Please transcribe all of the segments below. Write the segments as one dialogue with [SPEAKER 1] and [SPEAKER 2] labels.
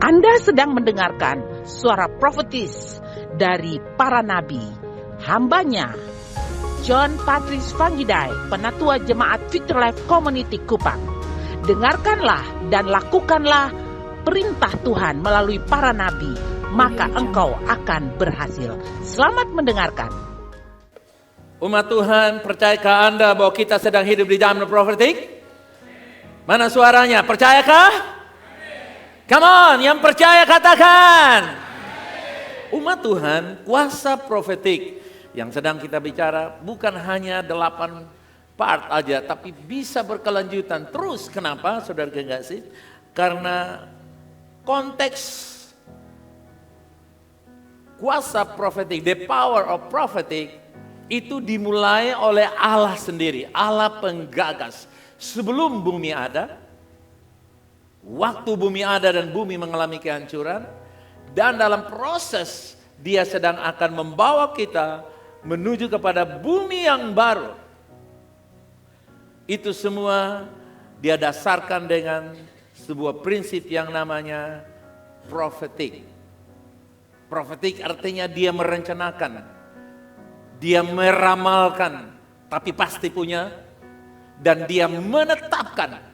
[SPEAKER 1] Anda sedang mendengarkan suara profetis dari para nabi, hambanya John Patrice Vanggidai, Penatua Jemaat Future Life Community Kupang. Dengarkanlah dan lakukanlah perintah Tuhan melalui para nabi, maka engkau akan berhasil. Selamat mendengarkan.
[SPEAKER 2] Umat Tuhan, percayakah Anda bahwa kita sedang hidup di zaman profetik? Mana suaranya? Percayakah? Come on, yang percaya katakan. Umat Tuhan, kuasa profetik yang sedang kita bicara bukan hanya 8 part aja, tapi bisa berkelanjutan terus. Kenapa, saudara kekasih? Karena konteks kuasa profetik, the power of prophetic, itu dimulai oleh Allah sendiri, Allah penggagas. Sebelum bumi ada, waktu bumi ada dan bumi mengalami kehancuran, dan dalam proses Dia sedang akan membawa kita menuju kepada bumi yang baru. Itu semua Dia dasarkan dengan sebuah prinsip yang namanya profetik. Profetik artinya Dia merencanakan, Dia meramalkan, tapi pasti punya, dan Dia menetapkan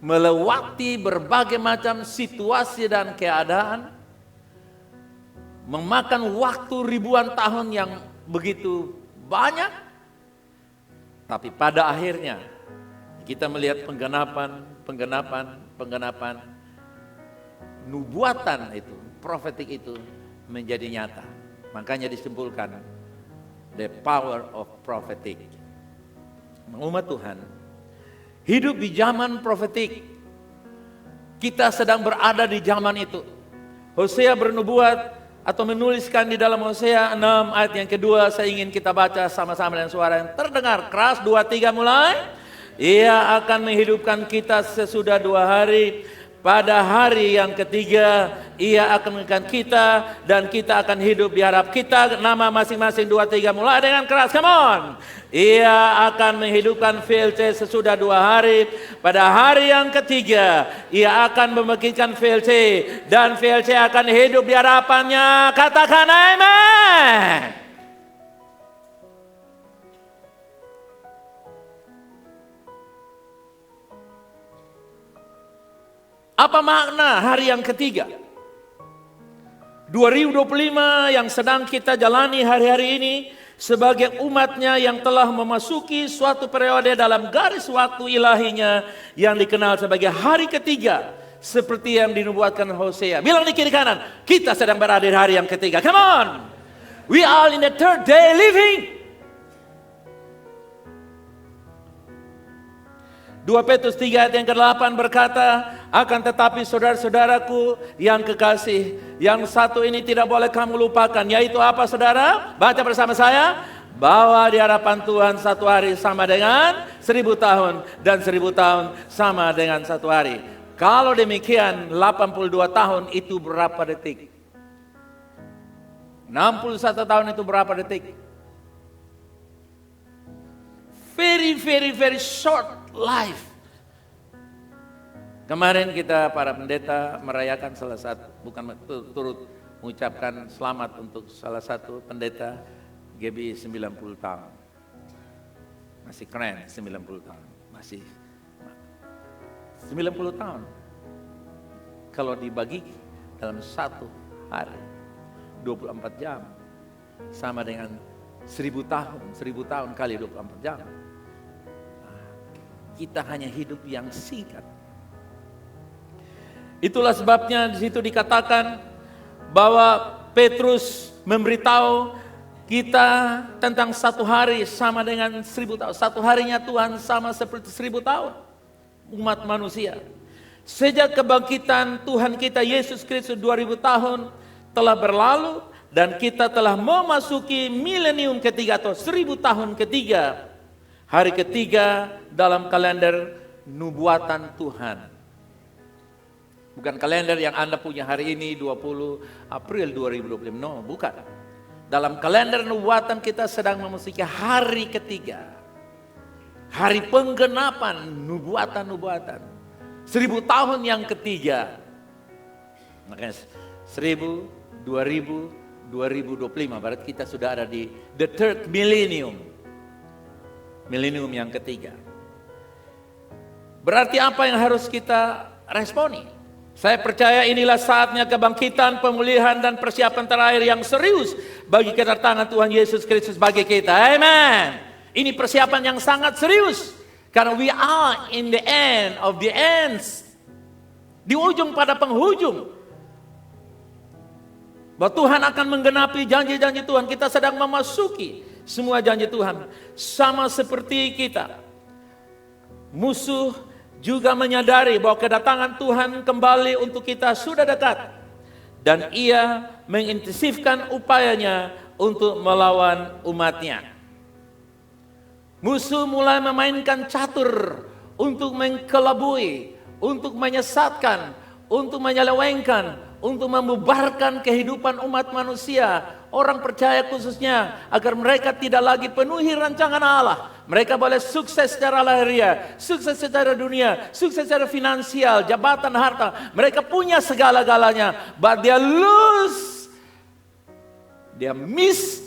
[SPEAKER 2] melewati berbagai macam situasi dan keadaan, memakan waktu ribuan tahun yang begitu banyak, tapi pada akhirnya kita melihat penggenapan nubuatan itu, profetik itu menjadi nyata. Makanya disimpulkan the power of prophetic. Umat Tuhan, hidup di zaman profetik. Kita sedang berada di zaman itu. Hosea bernubuat atau menuliskan di dalam Hosea 6 ayat yang kedua. Saya ingin kita baca sama-sama dengan suara yang terdengar keras. 2, 3 mulai. Ia akan menghidupkan kita sesudah 2 hari. Pada hari yang ketiga Ia akan menghidupkan kita, dan kita akan hidup di harap kita. Nama masing-masing 2, 3 mulai dengan keras. Come on. Ia akan menghidupkan VLC sesudah 2 hari. Pada hari yang ketiga Ia akan membangkitkan VLC, dan VLC akan hidup di harapannya. Katakan amin. Apa makna hari yang ketiga? 2025 yang sedang kita jalani hari-hari ini sebagai umatnya yang telah memasuki suatu periode dalam garis waktu ilahinya yang dikenal sebagai hari ketiga, seperti yang dinubuatkan Hosea. Bilang di kiri kanan, kita sedang berada di hari yang ketiga. Come on. We are in the third day living. 2 Petrus 3 ayat yang ke-8 berkata, akan tetapi saudara-saudaraku yang kekasih, yang satu ini tidak boleh kamu lupakan, yaitu apa saudara? Baca bersama saya. Bahwa di hadapan Tuhan 1 hari sama dengan 1000 tahun, dan 1000 tahun sama dengan 1 hari. Kalau demikian 82 tahun itu berapa detik? 61 tahun itu berapa detik? Very short life. Kemarin kita para pendeta merayakan salah satu, bukan turut mengucapkan selamat untuk salah satu pendeta GBI 90 tahun. Masih keren 90 tahun. Masih 90 tahun. Kalau dibagi dalam 1 hari 24 jam sama dengan 1000 tahun. 1000 tahun kali 24 jam. Kita hanya hidup yang singkat. Itulah sebabnya di situ dikatakan bahwa Petrus memberitahu kita tentang 1 hari sama dengan 1000 tahun. 1 harinya Tuhan sama seperti 1000 tahun umat manusia. Sejak kebangkitan Tuhan kita Yesus Kristus 2000 tahun telah berlalu, dan kita telah memasuki milenium ketiga atau 1000 tahun ketiga. Hari ketiga dalam kalender nubuatan Tuhan. Bukan kalender yang Anda punya hari ini 20 April 2025. No, bukan. Dalam kalender nubuatan kita sedang memasuki hari ketiga. Hari penggenapan nubuatan-nubuatan. 1000 tahun yang ketiga. Makanya 1000, 2000, 2025 berarti kita sudah ada di the third millennium. Millennium yang ketiga. Berarti apa yang harus kita responi? Saya percaya inilah saatnya kebangkitan, pemulihan, dan persiapan terakhir yang serius bagi kedatangan Tuhan Yesus Kristus bagi kita. Amen. Ini persiapan yang sangat serius. Karena we are in the end of the ends. Di ujung pada penghujung. Bahwa Tuhan akan menggenapi janji-janji Tuhan. Kita sedang memasuki semua janji Tuhan. Sama seperti kita. Musuh juga menyadari bahwa kedatangan Tuhan kembali untuk kita sudah dekat. Dan ia mengintensifkan upayanya untuk melawan umatnya. Musuh mulai memainkan catur untuk mengkelabui, untuk menyesatkan, untuk menyelewengkan, untuk membubarkan kehidupan umat manusia. Orang percaya khususnya agar mereka tidak lagi penuhi rancangan Allah. Mereka boleh sukses secara lahiriah, sukses secara dunia, sukses secara finansial, jabatan, harta. Mereka punya segala-galanya, but they lose, they miss,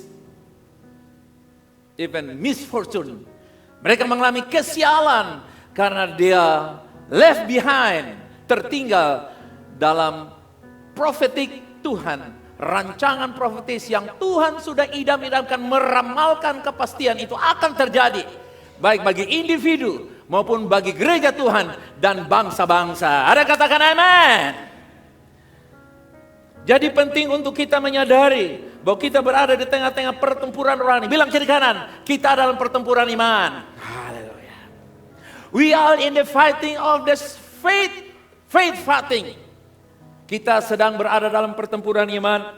[SPEAKER 2] even misfortune. Mereka mengalami kesialan karena dia left behind, tertinggal dalam prophetic Tuhan. Rancangan profetis yang Tuhan sudah idam-idamkan, meramalkan kepastian itu akan terjadi. Baik bagi individu maupun bagi gereja Tuhan dan bangsa-bangsa. Ada katakan amin. Jadi penting untuk kita menyadari bahwa kita berada di tengah-tengah pertempuran rohani. Bilang kiri kanan, kita dalam pertempuran iman. Haleluya. We are in the fighting of this faith fighting. Kita sedang berada dalam pertempuran iman.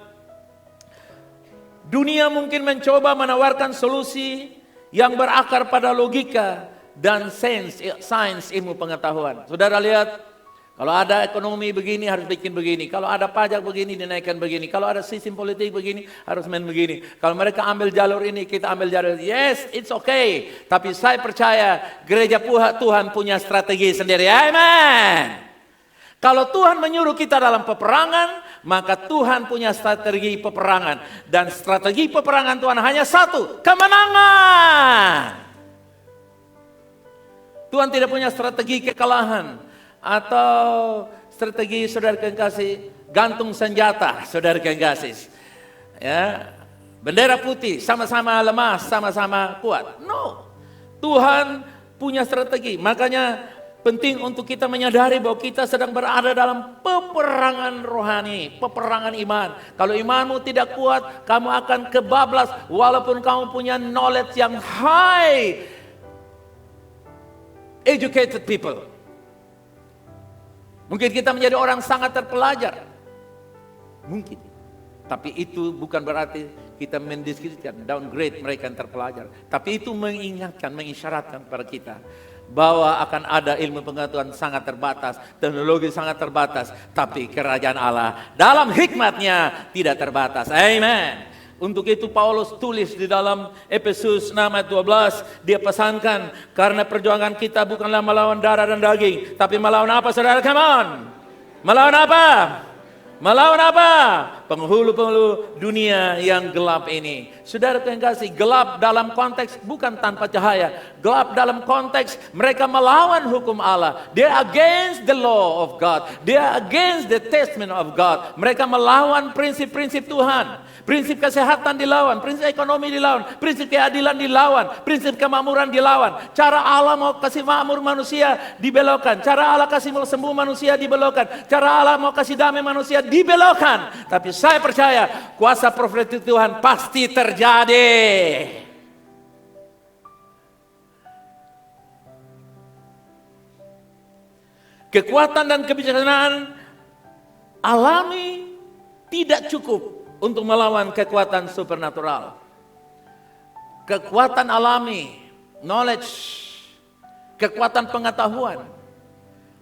[SPEAKER 2] Dunia mungkin mencoba menawarkan solusi yang berakar pada logika dan sains ilmu pengetahuan. Saudara lihat, kalau ada ekonomi begini harus bikin begini. Kalau ada pajak begini dinaikkan begini. Kalau ada sistem politik begini harus main begini. Kalau mereka ambil jalur ini kita ambil jalur. Yes, it's okay. Tapi saya percaya gereja Tuhan punya strategi sendiri. Amen. Kalau Tuhan menyuruh kita dalam peperangan, maka Tuhan punya strategi peperangan. Dan strategi peperangan Tuhan hanya satu, kemenangan. Tuhan tidak punya strategi kekalahan. Atau strategi saudara kekasih, gantung senjata saudara kekasih. Ya, bendera putih, sama-sama lemah, sama-sama kuat. No, Tuhan punya strategi. Makanya penting untuk kita menyadari bahwa kita sedang berada dalam peperangan rohani, peperangan iman. Kalau imanmu tidak kuat, kamu akan kebablas walaupun kamu punya knowledge yang high, educated people. Mungkin kita menjadi orang sangat terpelajar. Mungkin. Tapi itu bukan berarti kita mendiskreditkan, downgrade mereka yang terpelajar. Tapi itu mengingatkan, mengisyaratkan kepada kita bahwa akan ada ilmu pengetahuan sangat terbatas, teknologi sangat terbatas, tapi kerajaan Allah dalam hikmatnya tidak terbatas. Amen. Untuk itu Paulus tulis di dalam Efesus 6 ayat 12, dia pesankan, karena perjuangan kita bukanlah melawan darah dan daging, tapi melawan apa saudara? Come on. Melawan apa? Melawan apa? Penghulu-penghulu dunia yang gelap ini. Saudara yang kasih, gelap dalam konteks bukan tanpa cahaya. Gelap dalam konteks mereka melawan hukum Allah. They are against the law of God. They are against the testament of God. Mereka melawan prinsip-prinsip Tuhan. Prinsip kesehatan dilawan, prinsip ekonomi dilawan, prinsip keadilan dilawan, prinsip kemakmuran dilawan. Cara Allah mau kasih makmur manusia dibelokkan. Cara Allah kasih mau sembuh manusia dibelokkan. Cara Allah mau kasih damai manusia dibelokkan. Tapi saya percaya kuasa profetik Tuhan pasti terjadi. Kekuatan dan kebijaksanaan alami tidak cukup untuk melawan kekuatan supernatural. Kekuatan alami, knowledge, kekuatan pengetahuan,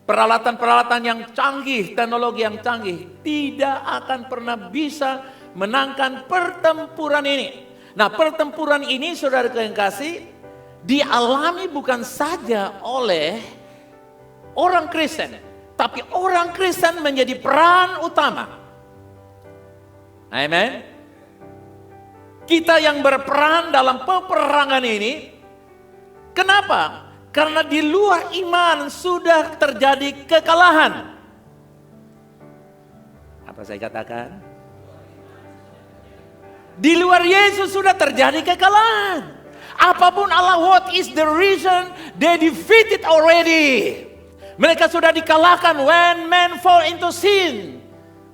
[SPEAKER 2] peralatan-peralatan yang canggih, teknologi yang canggih tidak akan pernah bisa menangkan pertempuran ini. Nah, pertempuran ini saudara yang kasih dialami bukan saja oleh orang Kristen, Tapi orang Kristen menjadi peran utama. Amen. Kita yang berperan dalam peperangan ini. Kenapa? Karena di luar iman sudah terjadi kekalahan. Apa saya katakan? Di luar Yesus sudah terjadi kekalahan. Apapun Allah, what is the reason they defeated already? Mereka sudah dikalahkan when men fall into sin.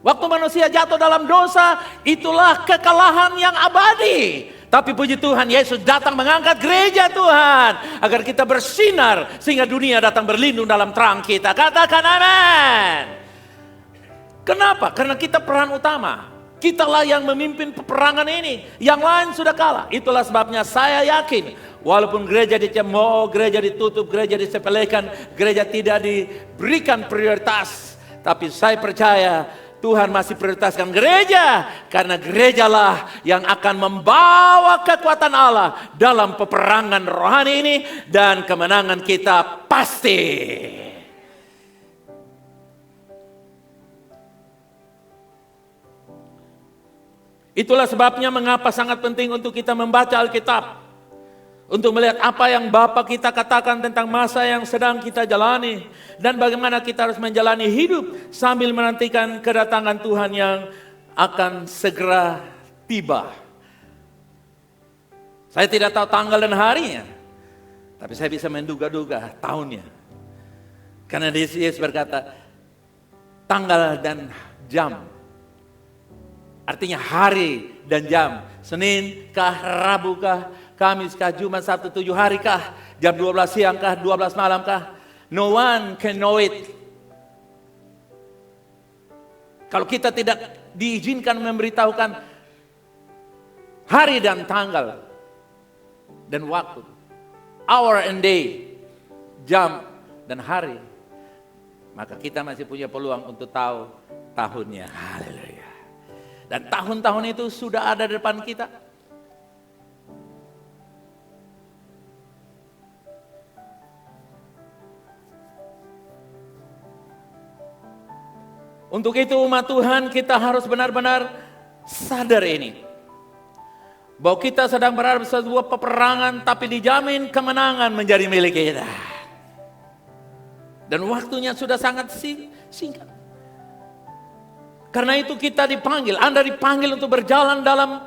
[SPEAKER 2] Waktu manusia jatuh dalam dosa, itulah kekalahan yang abadi. Tapi puji Tuhan, Yesus datang mengangkat gereja Tuhan. Agar kita bersinar, sehingga dunia datang berlindung dalam terang kita. Katakan amin. Kenapa? Karena kita peran utama. Kitalah yang memimpin peperangan ini. Yang lain sudah kalah. Itulah sebabnya saya yakin. Walaupun gereja dicemooh, gereja ditutup, gereja disepelekan, gereja tidak diberikan prioritas. Tapi saya percaya Tuhan masih prioritaskan gereja. Karena gerejalah yang akan membawa kekuatan Allah dalam peperangan rohani ini. Dan kemenangan kita pasti. Itulah sebabnya mengapa sangat penting untuk kita membaca Alkitab. Untuk melihat apa yang Bapa kita katakan tentang masa yang sedang kita jalani. Dan bagaimana kita harus menjalani hidup sambil menantikan kedatangan Tuhan yang akan segera tiba. Saya tidak tahu tanggal dan harinya. Tapi saya bisa menduga-duga tahunnya. Karena Yesus berkata, tanggal dan jam. Artinya hari dan jam. Senin kah, Rabu kah, Kamis kah, Jumat, Sabtu, 7 hari kah, jam 12 siang kah, 12 malam kah. No one can know it. Kalau kita tidak diizinkan memberitahukan hari dan tanggal dan waktu, hour and day, jam dan hari, maka kita masih punya peluang untuk tahu tahunnya. Haleluya. Dan tahun-tahun itu sudah ada di depan kita. Untuk itu umat Tuhan kita harus benar-benar sadar ini. Bahwa kita sedang berada di sebuah peperangan tapi dijamin kemenangan menjadi milik kita. Dan waktunya sudah sangat singkat. Karena itu kita dipanggil, Anda dipanggil untuk berjalan dalam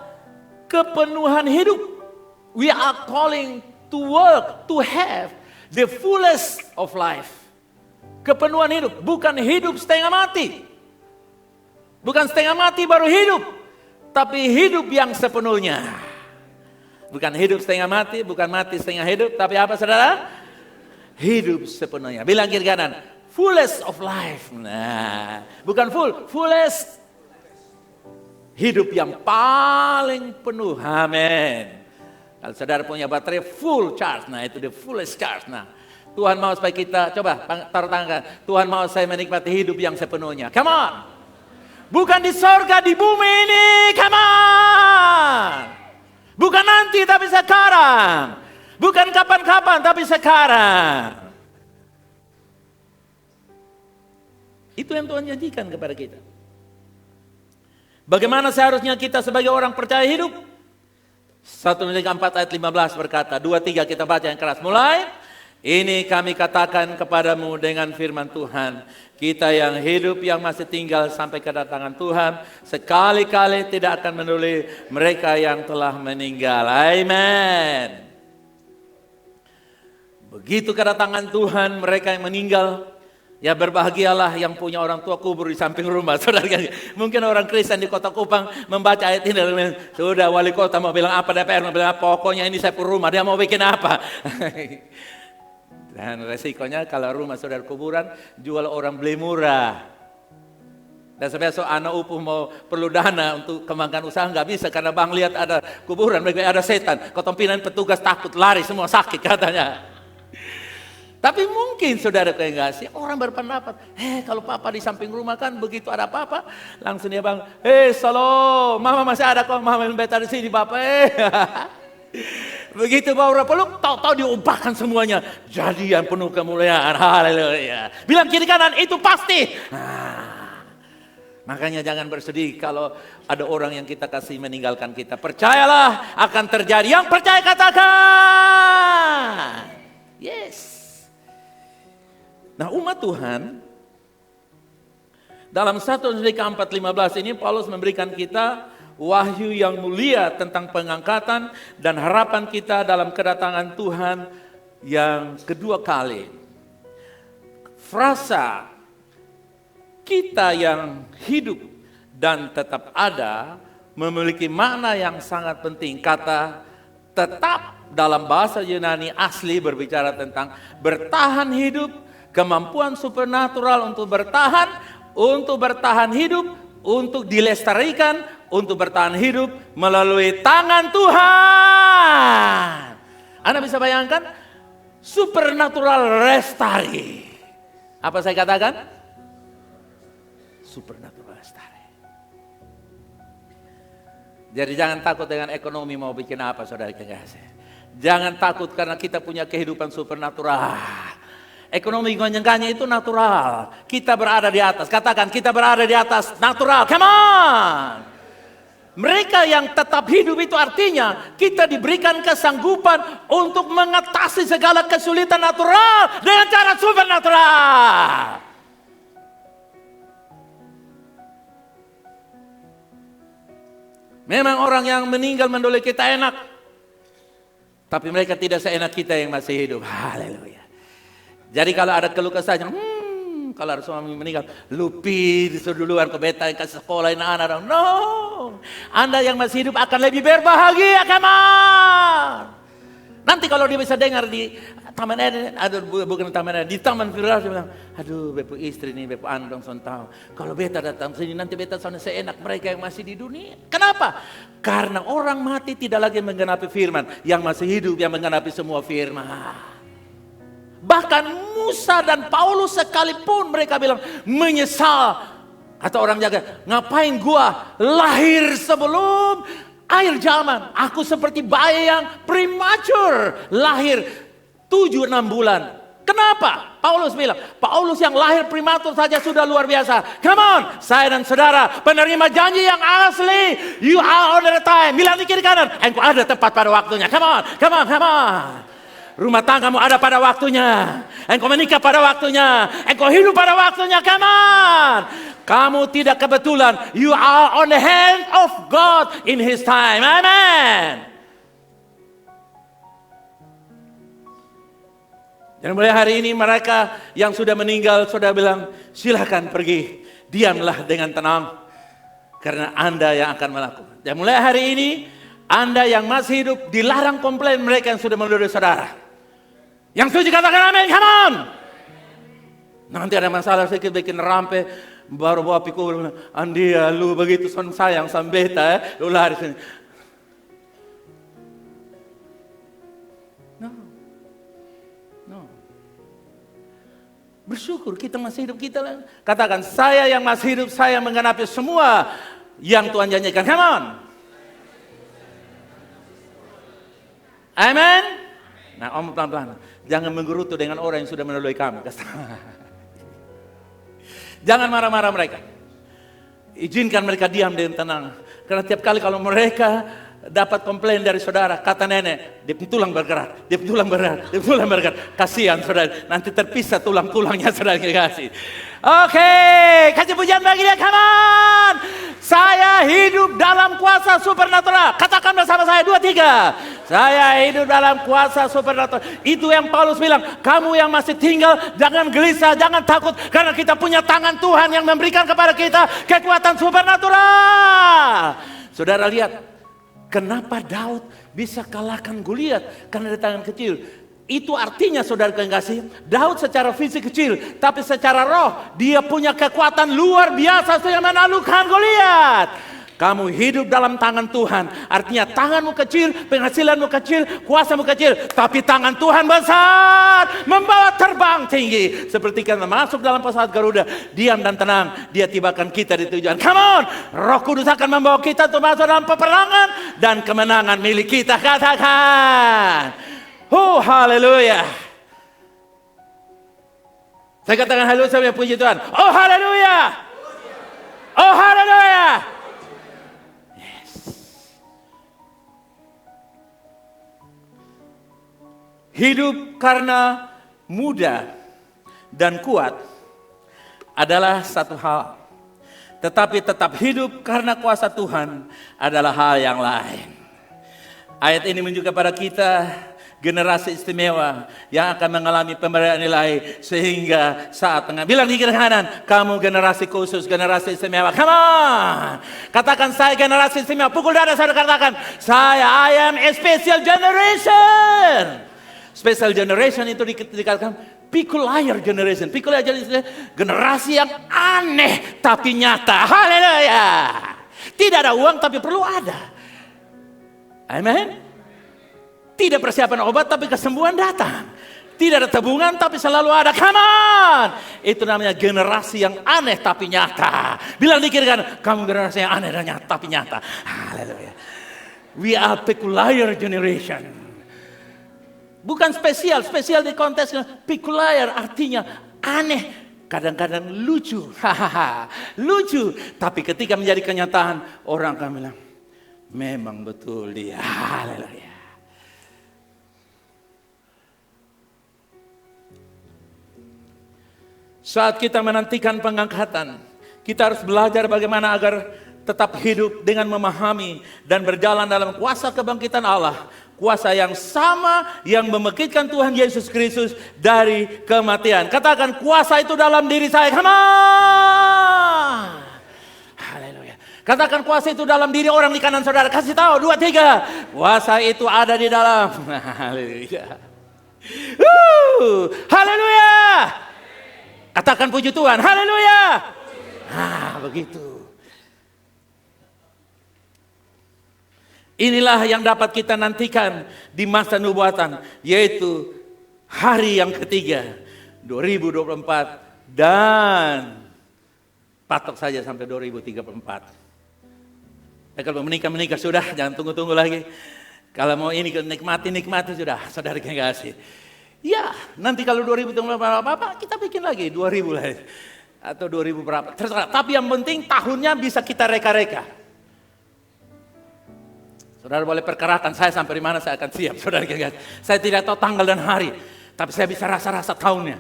[SPEAKER 2] kepenuhan hidup. We are calling to work, to have the fullest of life. Kepenuhan hidup, bukan hidup setengah mati. Bukan setengah mati baru hidup, tapi hidup yang sepenuhnya. Bukan hidup setengah mati, bukan mati setengah hidup, tapi apa saudara? Hidup sepenuhnya. Bilang kiri kanan. Fullest of life. Nah, bukan fullest. Hidup yang paling penuh. Amin. Kalau saudara punya baterai full charge, nah itu the fullest charge. Nah, Tuhan mau supaya kita, coba taruh tangan. Tuhan mau saya menikmati hidup yang sepenuhnya. Come on. Bukan di sorga, di bumi ini. Come on. Bukan nanti, tapi sekarang. Bukan kapan-kapan, tapi sekarang. Itu yang Tuhan janjikan kepada kita. Bagaimana seharusnya kita sebagai orang percaya hidup? 1 Korintus 4 ayat 15 berkata, 2-3 kita baca yang keras. Mulai, ini kami katakan kepadamu dengan firman Tuhan. Kita yang hidup yang masih tinggal sampai kedatangan Tuhan, sekali-kali tidak akan menuli mereka yang telah meninggal. Amen. Begitu kedatangan Tuhan, mereka yang meninggal, ya berbahagialah yang punya orang tua kubur di samping rumah. Saudara, mungkin orang Kristen di Kota Kupang membaca ayat ini, sudah wali kota mau bilang apa, DPR mau bilang apa, pokoknya ini saya punya rumah, dia mau bikin apa. Dan resikonya kalau rumah saudara kuburan, jual orang beli murah. Dan besok anak upuh mau perlu dana untuk kembangkan usaha, nggak bisa karena bang lihat ada kuburan, ada setan. Kotompinan petugas takut, lari semua sakit katanya. Tapi mungkin saudara kasih orang berpendapat, kalau papa di samping rumah kan begitu ada apa-apa, langsung dia bang, shalom, mama masih ada kok, mama beta di sini bapak. Begitu baru peluk, tahu-tahu diubahkan semuanya. Jadi yang penuh kemuliaan. Haleluya. Bilang kiri kanan, itu pasti. Makanya jangan bersedih kalau ada orang yang kita kasih meninggalkan kita. Percayalah akan terjadi. Yang percaya katakan. Yes. Nah, umat Tuhan, dalam 1 Tesalonika 4:15 ini Paulus memberikan kita wahyu yang mulia tentang pengangkatan dan harapan kita dalam kedatangan Tuhan yang kedua kali. Frasa kita yang hidup dan tetap ada memiliki makna yang sangat penting. Kata tetap dalam bahasa Yunani asli berbicara tentang bertahan hidup, kemampuan supernatural untuk bertahan hidup, untuk dilestarikan, untuk bertahan hidup melalui tangan Tuhan. Anda bisa bayangkan supernatural restari. Apa saya katakan? Supernatural restari. Jadi jangan takut dengan ekonomi mau bikin apa, saudara kekasih. Jangan takut karena kita punya kehidupan supernatural. Ekonomi gonjang-ganjing itu natural. Kita berada di atas. Katakan, kita berada di atas natural. Come on. Mereka yang tetap hidup itu artinya kita diberikan kesanggupan untuk mengatasi segala kesulitan natural dengan cara supernatural. Memang orang yang meninggal mendoloi kita enak. Tapi mereka tidak seenak kita yang masih hidup. Haleluya. Jadi kalau ada keluh kesah, kalau ada suami meninggal, lupi disuruh duluan ke beta yang kasih sekolahin anak. No, Anda yang masih hidup akan lebih berbahagia, come on. Nanti kalau dia bisa dengar di Taman Eden, bukan Taman Eden, di Taman Firdaus, dia bilang, aduh bepu istri nih, bepu andong son tahu. Kalau beta datang sini, nanti beta sana seenak mereka yang masih di dunia. Kenapa? Karena orang mati tidak lagi menggenapi firman, yang masih hidup yang menggenapi semua firman. Bahkan Musa dan Paulus sekalipun mereka bilang menyesal. Kata orang jaga, ngapain gua lahir sebelum akhir zaman? Aku seperti bayi yang premature, lahir 7-6 bulan. Kenapa? Paulus bilang, Paulus yang lahir prematur saja sudah luar biasa. Come on, saya dan saudara penerima janji yang asli. You are on the time. Bilang di kiri kanan, engkau ada tepat pada waktunya. Come on, come on, come on. Rumah tanggamu ada pada waktunya. Engkau menikah pada waktunya. Engkau hidup pada waktunya. Come on. Kamu tidak kebetulan. You are on the hand of God in His time. Amen. Dan mulai hari ini mereka yang sudah meninggal sudah bilang, silakan pergi. Diamlah dengan tenang. Karena Anda yang akan melakukan. Dan mulai hari ini, Anda yang masih hidup dilarang komplain mereka yang sudah menduduki saudara. Yang setuju katakan amin, come on. Nanti ada masalah sedikit bikin rampe, baru bawa pikul, Andia lu begitu son sayang sama beta, lu lari sini. No. Bersyukur kita masih hidup kita lah. Katakan, saya yang masih hidup, saya menggenapi semua yang Tuhan janjikan. Come on. Amen. Nah, om pelan-pelan. Jangan menggerutu dengan orang yang sudah menodai kamu. Jangan marah-marah mereka. Izinkan mereka diam dengan tenang. Karena tiap kali kalau mereka dapat komplain dari saudara, kata nenek, dia tulang bergerak, dia tulang bergerak. Kasihan saudara, nanti terpisah tulang-tulangnya saudara kasih. Oke, kasih pujian bagi dia, come on. Saya hidup dalam kuasa supernatural. Katakan bersama saya, 2, 3. Saya hidup dalam kuasa supernatural. Itu yang Paulus bilang, kamu yang masih tinggal, jangan gelisah, jangan takut. Karena kita punya tangan Tuhan yang memberikan kepada kita kekuatan supernatural. Saudara lihat, kenapa Daud bisa kalahkan Goliat? Karena dia tangan kecil. Itu artinya saudara kekasih, Daud secara fisik kecil, tapi secara roh dia punya kekuatan luar biasa yang menaklukkan Goliat. Kamu hidup dalam tangan Tuhan. Artinya tanganmu kecil, penghasilanmu kecil, kuasamu kecil. Tapi tangan Tuhan besar, membawa terbang tinggi. Seperti kita masuk dalam pesawat Garuda, diam dan tenang, Dia tibakan kita di tujuan. Come on, Roh Kudus akan membawa kita untuk masuk dalam peperangan dan kemenangan milik kita. Katakan, oh haleluya. Saya katakan haleluya, saya puji Tuhan. Oh haleluya. Oh haleluya. Hidup karena muda dan kuat adalah satu hal. Tetapi tetap hidup karena kuasa Tuhan adalah hal yang lain. Ayat ini menunjukkan pada kita generasi istimewa yang akan mengalami pemberian nilai sehingga saat tengah. Bilang di kiri kanan, kamu generasi khusus, generasi istimewa. Come on. Katakan, saya generasi istimewa. Pukul dada saudara, katakan, I am a special generation. Special generation itu dikatakan peculiar generation. Peculiar generation, generasi yang aneh tapi nyata. Haleluya. Tidak ada uang tapi perlu ada. Amen. Tidak persiapan obat tapi kesembuhan datang. Tidak ada tabungan tapi selalu ada. Come on. Itu namanya generasi yang aneh tapi nyata. Bilang di kiri kan, kamu generasi yang aneh dan nyata tapi nyata. Haleluya. We are peculiar generation. Bukan spesial, spesial di konteks peculiar artinya aneh, kadang-kadang lucu, lucu. Tapi ketika menjadi kenyataan, orang akan bilang, memang betul dia. Haleluya. Saat kita menantikan pengangkatan, kita harus belajar bagaimana agar tetap hidup dengan memahami dan berjalan dalam kuasa kebangkitan Allah. Kuasa yang sama yang membangkitkan Tuhan Yesus Kristus dari kematian. Katakan, kuasa itu dalam diri saya. Come on. Haleluya. Katakan, kuasa itu dalam diri orang di kanan saudara. Kasih tahu, 2, 3. Kuasa itu ada di dalam. Haleluya. Haleluya. Katakan puji Tuhan. Haleluya. Begitu. Inilah yang dapat kita nantikan di masa nubuatan, yaitu hari yang ketiga, 2024, dan patok saja sampai 2034. Kalau menikah sudah, jangan tunggu-tunggu lagi. Kalau mau ini nikmati sudah, saudara yang kasih. Ya, nanti kalau 2024 apa, kita bikin lagi 2000 lagi. Atau 2000 berapa, terserah. Tapi yang penting tahunnya bisa kita reka-reka. Saudara boleh perkarakan saya sampai di mana saya akan siap, saudara. Saya tidak tahu tanggal dan hari, tapi saya bisa rasa-rasa tahunnya.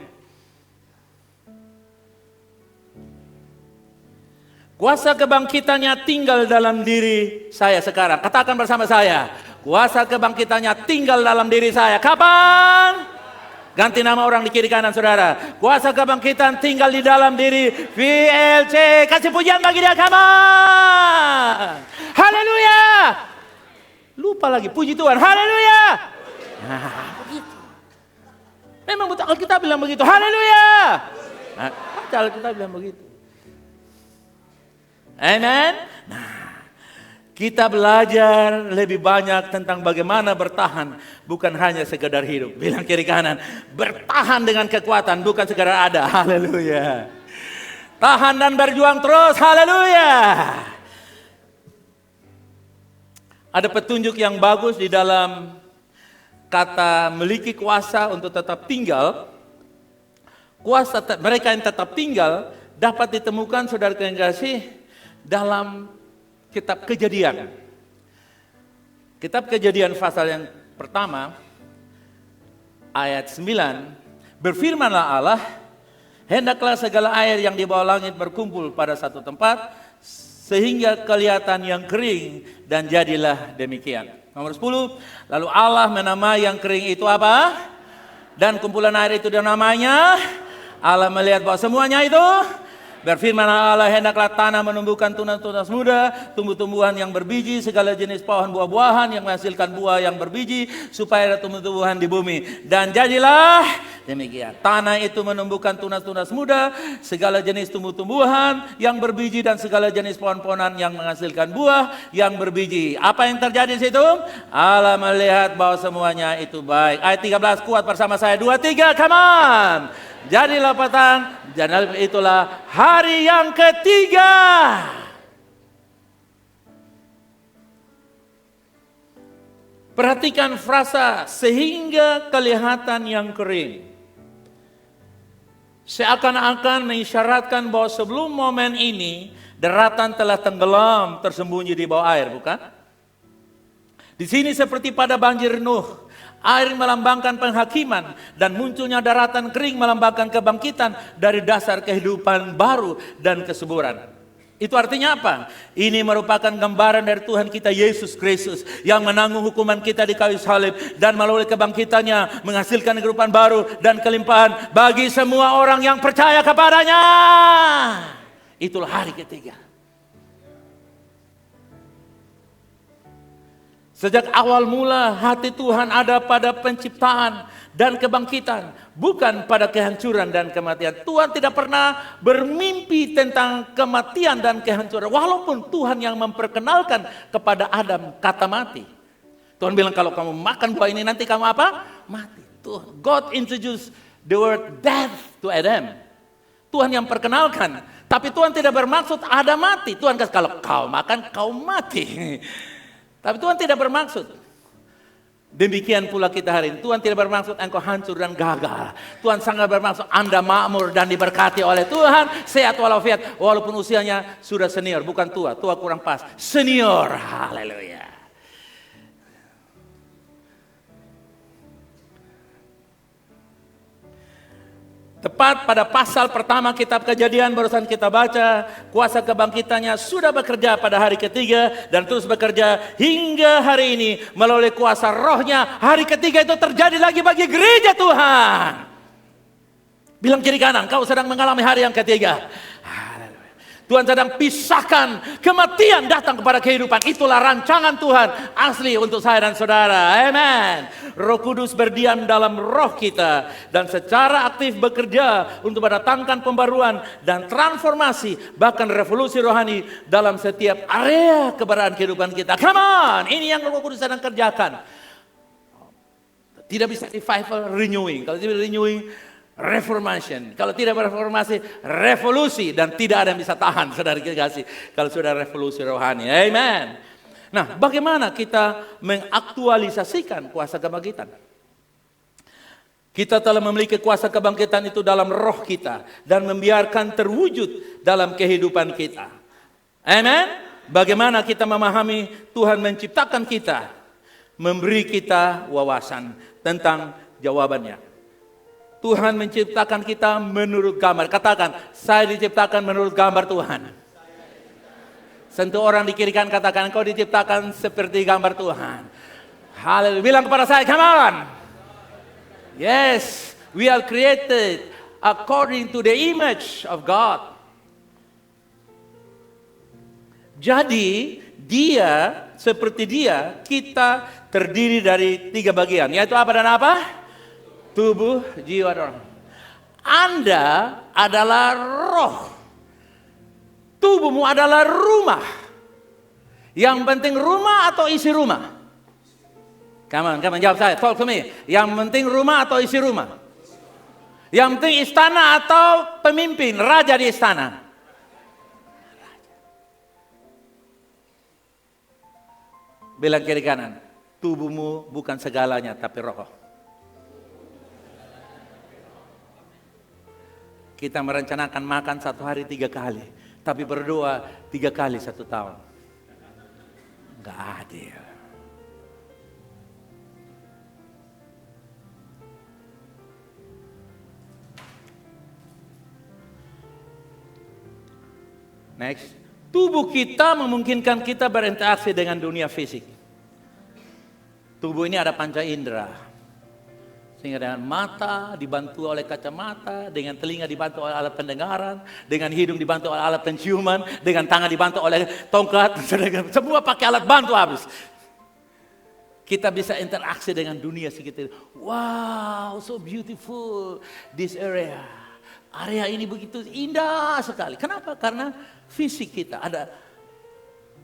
[SPEAKER 2] Kuasa kebangkitannya tinggal dalam diri saya sekarang. Katakan bersama saya, kuasa kebangkitannya tinggal dalam diri saya. Kapan? Ganti nama orang di kiri kanan saudara. Kuasa kebangkitan tinggal di dalam diri VLC. Kasih pujian bagi dia, come on. Haleluya. Lupa lagi, puji Tuhan, haleluya. Begitu. Memang betul Alkitab bilang begitu, haleluya. Alkitab bilang begitu. Amen. Kita belajar lebih banyak tentang bagaimana bertahan, bukan hanya sekedar hidup. Bilang kiri kanan, bertahan dengan kekuatan, bukan sekedar ada, haleluya. Tahan dan berjuang terus, haleluya. Ada petunjuk yang bagus di dalam kata memiliki kuasa untuk tetap tinggal. Kuasa mereka yang tetap tinggal dapat ditemukan saudara yang kasih dalam kitab Kejadian. Kitab Kejadian pasal yang pertama ayat 9, berfirmanlah Allah, hendaklah segala air yang di bawah langit berkumpul pada satu tempat sehingga kelihatan yang kering, dan jadilah demikian. Nomor 10, lalu Allah menamai yang kering itu apa? Dan kumpulan air itu namanya, Allah melihat bahwa semuanya itu Berfirman Allah, hendaklah tanah menumbuhkan tunas-tunas muda, tumbuh-tumbuhan yang berbiji, segala jenis pohon buah-buahan yang menghasilkan buah yang berbiji, supaya ada tumbuh-tumbuhan di bumi. Dan jadilah demikian. Tanah itu menumbuhkan tunas-tunas muda, segala jenis tumbuh-tumbuhan yang berbiji, dan segala jenis pohon-pohonan yang menghasilkan buah yang berbiji. Apa yang terjadi di situ? Allah melihat bahwa semuanya itu baik. Ayat 13, kuat bersama saya. 2, 3, come on. Jadilah petang, dan itulah hari yang ketiga. Perhatikan frasa sehingga kelihatan yang kering. Seakan-akan mengisyaratkan bahwa sebelum momen ini, daratan telah tenggelam tersembunyi di bawah air, bukan? Di sini seperti pada banjir Nuh. Air melambangkan penghakiman, dan munculnya daratan kering melambangkan kebangkitan dari dasar kehidupan baru dan kesuburan. Itu artinya apa? Ini merupakan gambaran dari Tuhan kita Yesus Kristus yang menanggung hukuman kita di kayu salib, dan melalui kebangkitannya menghasilkan kehidupan baru dan kelimpahan bagi semua orang yang percaya kepadanya. Itulah hari ketiga. Sejak awal mula hati Tuhan ada pada penciptaan dan kebangkitan, bukan pada kehancuran dan kematian. Tuhan tidak pernah bermimpi tentang kematian dan kehancuran, walaupun Tuhan yang memperkenalkan kepada Adam kata mati. Tuhan bilang, kalau kamu makan buah ini nanti kamu apa? Mati. Tuhan, God introduced the word death to Adam. Tuhan yang perkenalkan, tapi Tuhan tidak bermaksud Adam mati. Tuhan kata, kalau kau makan kau mati. Tapi Tuhan tidak bermaksud. Demikian pula kita hari ini. Tuhan tidak bermaksud engkau hancur dan gagal. Tuhan sangat bermaksud Anda makmur dan diberkati oleh Tuhan. Sehat walafiat. Walaupun usianya sudah senior. Bukan tua. Tua kurang pas. Senior. Haleluya. Tepat pada pasal pertama kitab Kejadian barusan kita baca, kuasa kebangkitannya sudah bekerja pada hari ketiga dan terus bekerja hingga hari ini melalui kuasa rohnya. Hari ketiga itu terjadi lagi bagi gereja Tuhan. Bilang kiri kanan, kau sedang mengalami hari yang ketiga. Tuhan sedang pisahkan kematian datang kepada kehidupan. Itulah rancangan Tuhan asli untuk saya dan saudara. Amen. Roh Kudus berdiam dalam roh kita dan secara aktif bekerja untuk mendatangkan pembaruan dan transformasi, bahkan revolusi rohani dalam setiap area keberadaan kehidupan kita. Come on, ini yang Roh Kudus sedang kerjakan. Tidak bisa revival, renewing. Kalau tidak renewing, reformation. Kalau tidak reformasi, revolusi, dan tidak ada yang bisa tahan, saudara kasih, kalau sudah revolusi rohani. Amen. Nah, bagaimana kita mengaktualisasikan kuasa kebangkitan? Kita telah memiliki kuasa kebangkitan itu dalam roh kita dan membiarkan terwujud dalam kehidupan kita. Amen. Bagaimana kita memahami Tuhan menciptakan kita, memberi kita wawasan tentang jawabannya. Tuhan menciptakan kita menurut gambar. Katakan, saya diciptakan menurut gambar Tuhan. Sentuh orang di kiri kanan, katakan, kau diciptakan seperti gambar Tuhan. Haleluya. Bilang kepada saya, come on. Yes, we are created according to the image of God. Jadi, seperti dia, kita terdiri dari 3 bagian. Yaitu apa dan apa? Tubuh, jiwa, dan roh. Anda adalah roh. Tubuhmu adalah rumah. Yang penting rumah atau isi rumah? Come on, jawab saya. Talk to me. Yang penting rumah atau isi rumah? Yang penting istana atau pemimpin, raja di istana? Bilang kiri kanan. Tubuhmu bukan segalanya, tapi roh. Kita merencanakan makan 1 hari 3 kali. Tapi berdoa 3 kali 1 tahun. Enggak adil. Next. Tubuh kita memungkinkan kita berinteraksi dengan dunia fisik. Tubuh ini ada panca indera. Sehingga dengan mata dibantu oleh kacamata, dengan telinga dibantu oleh alat pendengaran, dengan hidung dibantu oleh alat penciuman, dengan tangan dibantu oleh tongkat, semua pakai alat bantu habis. Kita bisa interaksi dengan dunia sekitar. Wow, so beautiful this area. Area ini begitu indah sekali. Kenapa? Karena fisik kita, ada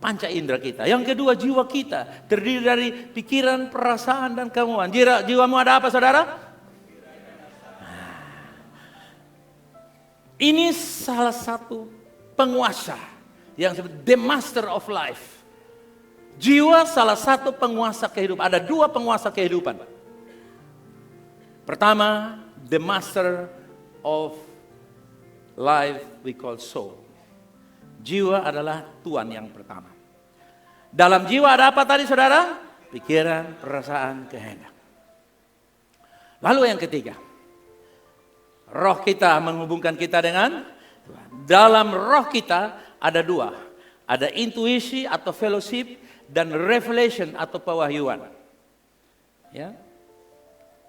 [SPEAKER 2] panca indera kita. Yang kedua, jiwa kita terdiri dari pikiran, perasaan, dan kemauan. Jiwamu ada apa, saudara? Ini salah satu penguasa yang disebut the master of life. Jiwa salah satu penguasa kehidupan. Ada dua penguasa kehidupan. Pertama, the master of life we call soul. Jiwa adalah Tuhan yang pertama. Dalam jiwa ada apa tadi, saudara? Pikiran, perasaan, kehendak. Lalu yang ketiga, roh kita menghubungkan kita dengan Tuhan. Dalam roh kita ada dua. Ada intuisi atau fellowship dan revelation atau pewahyuan. Ya.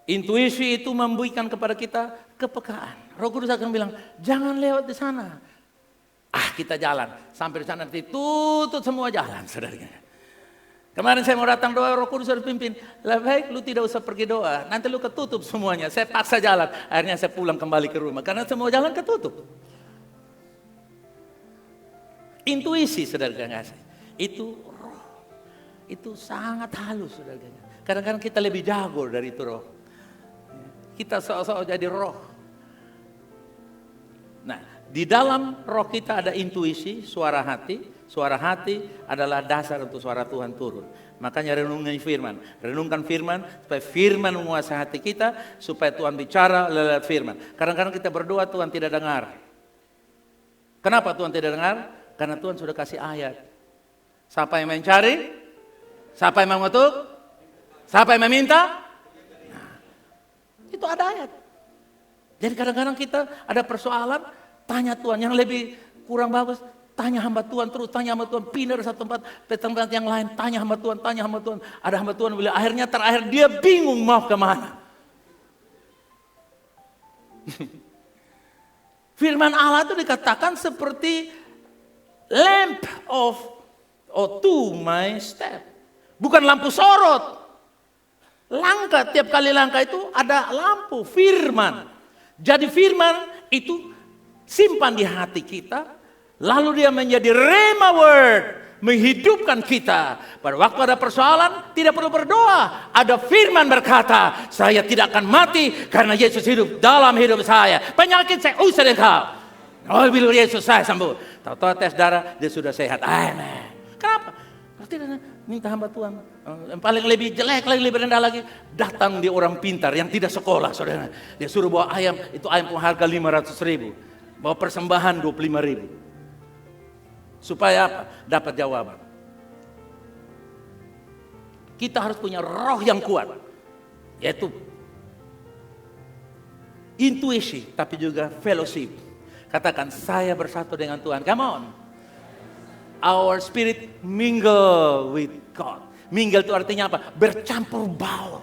[SPEAKER 2] Intuisi itu memberikan kepada kita kepekaan. Roh Kudus akan bilang, jangan lewat di sana. Kita jalan. Sampai di sana nanti tutup semua jalan, saudara. Kemarin saya mau datang doa, Roh Kudus harus pimpin. Lebih baik lu tidak usah pergi doa. Nanti lu ketutup semuanya. Saya paksa jalan. Akhirnya saya pulang kembali ke rumah. Karena semua jalan ketutup. Intuisi, saudara kasih. Itu roh. Itu sangat halus, saudara. Kadang-kadang kita lebih jago dari itu roh. Kita seolah-olah jadi roh. Nah, di dalam roh kita ada intuisi, suara hati. Suara hati adalah dasar untuk suara Tuhan turun. Makanya renungkan firman. Renungkan firman supaya firman menguasai hati kita. Supaya Tuhan bicara lewat firman. Kadang-kadang kita berdoa Tuhan tidak dengar. Kenapa Tuhan tidak dengar? Karena Tuhan sudah kasih ayat. Siapa yang mencari? Siapa yang mengutuk? Siapa yang meminta? Nah, itu ada ayat. Jadi kadang-kadang kita ada persoalan, tanya Tuhan. Yang lebih kurang bagus, tanya hamba Tuhan terus. Tanya hamba Tuhan, pindah dari satu tempat ke tempat yang lain. Tanya hamba Tuhan, tanya hamba Tuhan. Ada hamba Tuhan, akhirnya terakhir dia bingung mau kemana. Firman Allah itu dikatakan seperti lamp to my step. Bukan lampu sorot. Langkah, tiap kali langkah itu ada lampu, firman. Jadi firman itu simpan di hati kita. Lalu dia menjadi rhema word. Menghidupkan kita. Pada waktu ada persoalan, tidak perlu berdoa. Ada firman berkata, saya tidak akan mati karena Yesus hidup dalam hidup saya. Penyakit saya usir engkau. Oh, bila Yesus saya sembuh. Tahu-tahu tes darah, dia sudah sehat. Amen. Kenapa? Tidak minta hamba Tuhan. Yang paling lebih jelek, lebih rendah lagi. Datang dia orang pintar yang tidak sekolah, saudara. Dia suruh bawa ayam, itu ayam pun harga 500.000. Bawa persembahan 25.000. Supaya apa? Dapat jawaban. Kita harus punya roh yang kuat. Yaitu intuisi, tapi juga fellowship. Katakan, saya bersatu dengan Tuhan. Come on. Our spirit mingle with God. Mingle itu artinya apa? Bercampur baur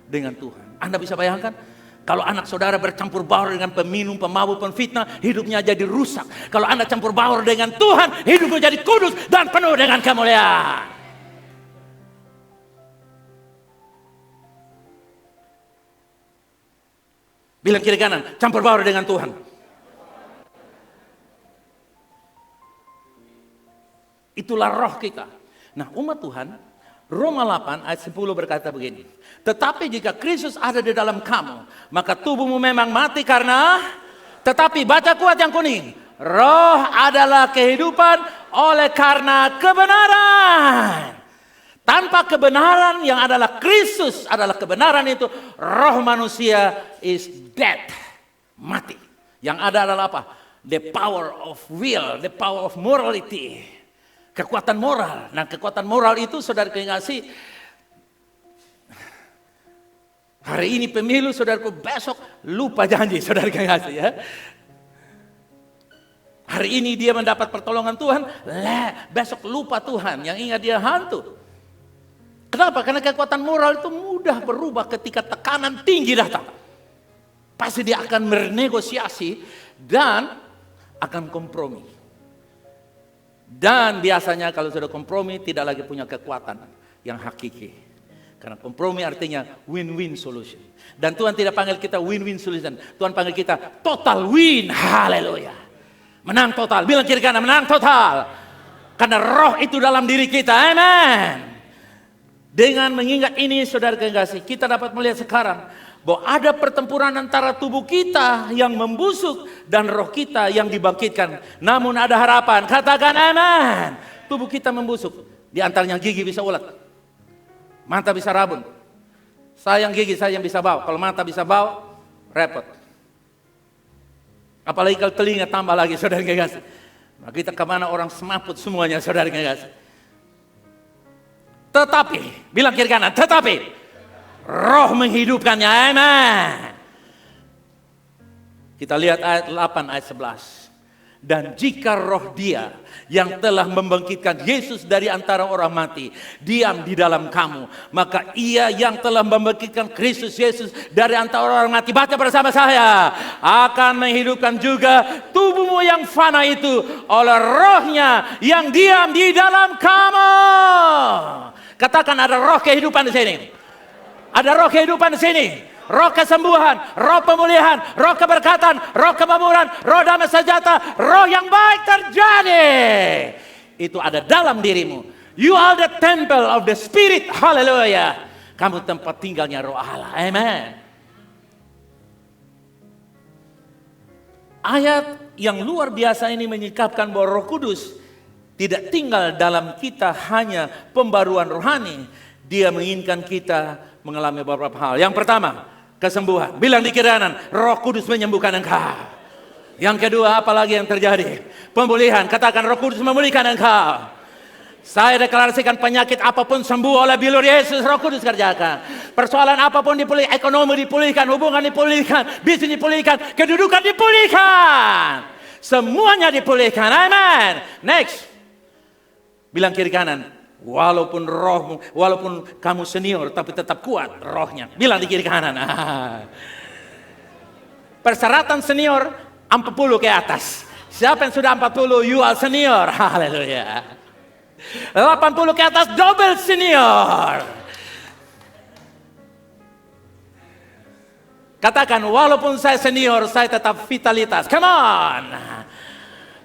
[SPEAKER 2] dengan Tuhan. Anda bisa bayangkan? Kalau anak saudara bercampur baur dengan peminum, pemabuk, penfitnah, hidupnya jadi rusak. Kalau Anda campur baur dengan Tuhan, hidupnya jadi kudus dan penuh dengan kemuliaan. Bilang kiri kanan, campur baur dengan Tuhan. Itulah roh kita. Nah, umat Tuhan, Roma 8 ayat 10 berkata begini. Tetapi jika Kristus ada di dalam kamu, maka tubuhmu memang mati karena, tetapi baca kuat yang kuning. Roh adalah kehidupan oleh karena kebenaran. Tanpa kebenaran yang adalah Kristus adalah kebenaran itu, roh manusia is dead. Mati. Yang ada adalah apa? The power of will, the power of morality. Kekuatan moral. Nah, kekuatan moral itu saudara kasih. Hari ini pemilu, saudaraku, besok lupa janji, saudara kasih ya. Hari ini dia mendapat pertolongan Tuhan, besok lupa Tuhan, yang ingat dia hantu. Kenapa? Karena kekuatan moral itu mudah berubah ketika tekanan tinggi datang. Pasti dia akan bernegosiasi dan akan kompromi. Dan biasanya kalau sudah kompromi tidak lagi punya kekuatan yang hakiki. Karena kompromi artinya win-win solution. Dan Tuhan tidak panggil kita win-win solution. Tuhan panggil kita total win. Haleluya. Menang total. Bilang kiri kanan, menang total. Karena roh itu dalam diri kita. Amen. Dengan mengingat ini saudara kekasih, kita dapat melihat sekarang bahwa ada pertempuran antara tubuh kita yang membusuk dan roh kita yang dibangkitkan. Namun ada harapan. Katakan amin. Tubuh kita membusuk. Di antaranya gigi bisa ulet. Mata bisa rabun. Saya yang gigi, saya yang bisa bau. Kalau mata bisa bau, repot. Apalagi kalau telinga tambah lagi saudara kekasih. Nah, kita kemana orang semaput semuanya saudara kekasih. Tetapi, bilang kiri kanan, tetapi roh menghidupkannya, amen. Kita lihat ayat 8, ayat 11. Dan jika roh dia yang telah membangkitkan Yesus dari antara orang mati diam di dalam kamu, maka ia yang telah membangkitkan Kristus Yesus dari antara orang mati, baca bersama saya, akan menghidupkan juga tubuhmu yang fana itu oleh rohnya yang diam di dalam kamu. Katakan ada roh kehidupan di sini. Ada roh kehidupan di sini. Roh kesembuhan, roh pemulihan, roh keberkatan, roh kemakmuran, roh damai sejahtera, roh yang baik terjadi. Itu ada dalam dirimu. You are the temple of the Spirit. Haleluya. Kamu tempat tinggalnya roh Allah. Amen. Ayat yang luar biasa ini menyikapkan bahwa Roh Kudus tidak tinggal dalam kita hanya pembaruan rohani. Dia menginginkan kita mengalami beberapa hal. Yang pertama, kesembuhan. Bilang di kiri kanan, Roh Kudus menyembuhkan engkau. Yang kedua, apalagi yang terjadi? Pemulihan. Katakan Roh Kudus memulihkan engkau. Saya deklarasikan penyakit apapun sembuh oleh bilur Yesus. Roh Kudus kerjakan. Persoalan apapun dipulihkan. Ekonomi dipulihkan, hubungan dipulihkan, bisnis dipulihkan, kedudukan dipulihkan. Semuanya dipulihkan. Amen. Next. Bilang kiri kanan. Walaupun rohmu, walaupun kamu senior, tapi tetap kuat rohnya. Bilang di kiri kanan. Persyaratan senior 40 ke atas. Siapa yang sudah 40, you are senior. Haleluya. 80 ke atas, double senior. Katakan, walaupun saya senior, saya tetap vitalitas. Come on.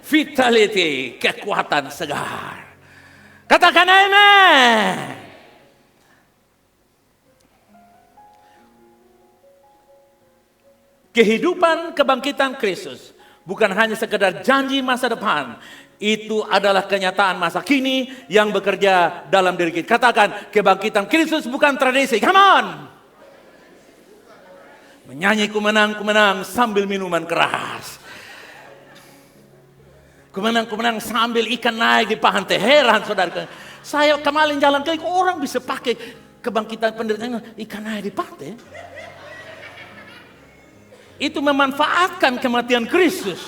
[SPEAKER 2] Vitality, kekuatan segar. Katakan amen. Kehidupan kebangkitan Kristus bukan hanya sekedar janji masa depan. Itu adalah kenyataan masa kini yang bekerja dalam diri kita. Katakan, kebangkitan Kristus bukan tradisi. Come on. Menyanyi ku menang sambil minuman keras. Kumenang sambil ikan naik di pantai. Heran saudara. Saya kemarin jalan kaki, orang bisa pakai kebangkitan penderitaan ikan naik di pantai. Itu memanfaatkan kematian Kristus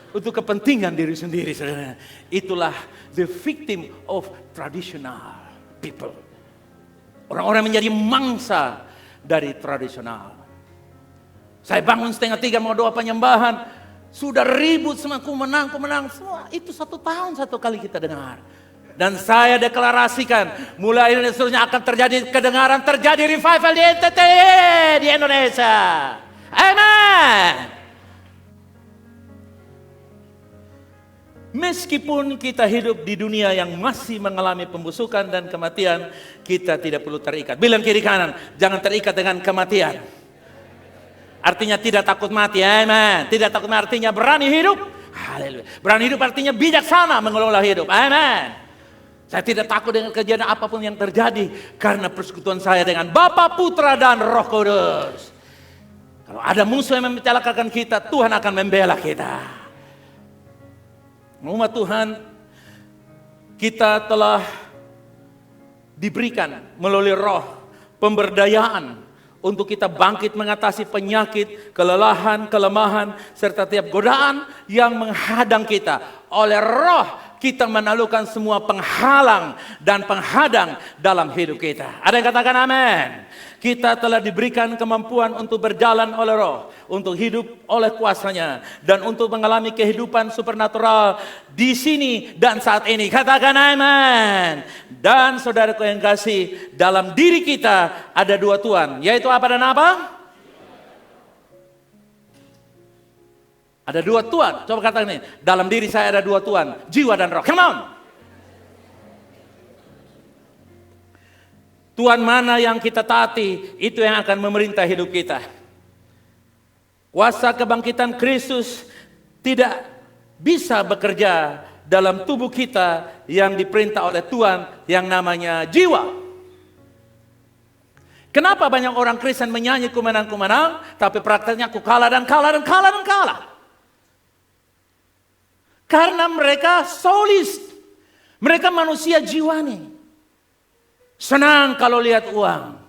[SPEAKER 2] untuk kepentingan diri sendiri. Saudara. Itulah the victim of traditional people. Orang-orang menjadi mangsa dari tradisional. Saya bangun 2:30 mau doa penyembahan. Sudah ribut semua, ku menang. Semua itu 1 tahun 1 kali kita dengar. Dan saya deklarasikan, mulai ini seterusnya akan terjadi kedengaran, terjadi revival di NTT, di Indonesia. Amen. Meskipun kita hidup di dunia yang masih mengalami pembusukan dan kematian, kita tidak perlu terikat. Bilang kiri kanan, jangan terikat dengan kematian. Artinya tidak takut mati, amen. Tidak takut mati artinya berani hidup. Haleluya. Berani hidup artinya bijaksana mengelola hidup, amen. Saya tidak takut dengan kejadian apapun yang terjadi. Karena persekutuan saya dengan Bapa, Putra, dan Roh Kudus. Kalau ada musuh yang mencelakakan kita, Tuhan akan membela kita. Umat Tuhan, kita telah diberikan melalui roh pemberdayaan untuk kita bangkit mengatasi penyakit, kelelahan, kelemahan, serta tiap godaan yang menghadang kita oleh Roh kita menaklukkan semua penghalang dan penghadang dalam hidup kita. Ada yang katakan amin? Kita telah diberikan kemampuan untuk berjalan oleh Roh, untuk hidup oleh kuasanya, dan untuk mengalami kehidupan supernatural di sini dan saat ini. Katakan amin. Dan saudaraku yang kasih, dalam diri kita ada dua Tuhan, yaitu apa dan apa? Ada dua Tuhan. Coba katakan ini, dalam diri saya ada dua Tuhan, jiwa dan roh. Come on. Tuhan mana yang kita taati, itu yang akan memerintah hidup kita. Kuasa kebangkitan Kristus tidak bisa bekerja dalam tubuh kita yang diperintah oleh Tuhan yang namanya jiwa. Kenapa banyak orang Kristen menyanyi kumenang-kumenang, tapi prakteknya aku kalah dan kalah dan kalah dan kalah? Karena mereka soulis. Mereka manusia jiwani. Senang kalau lihat uang.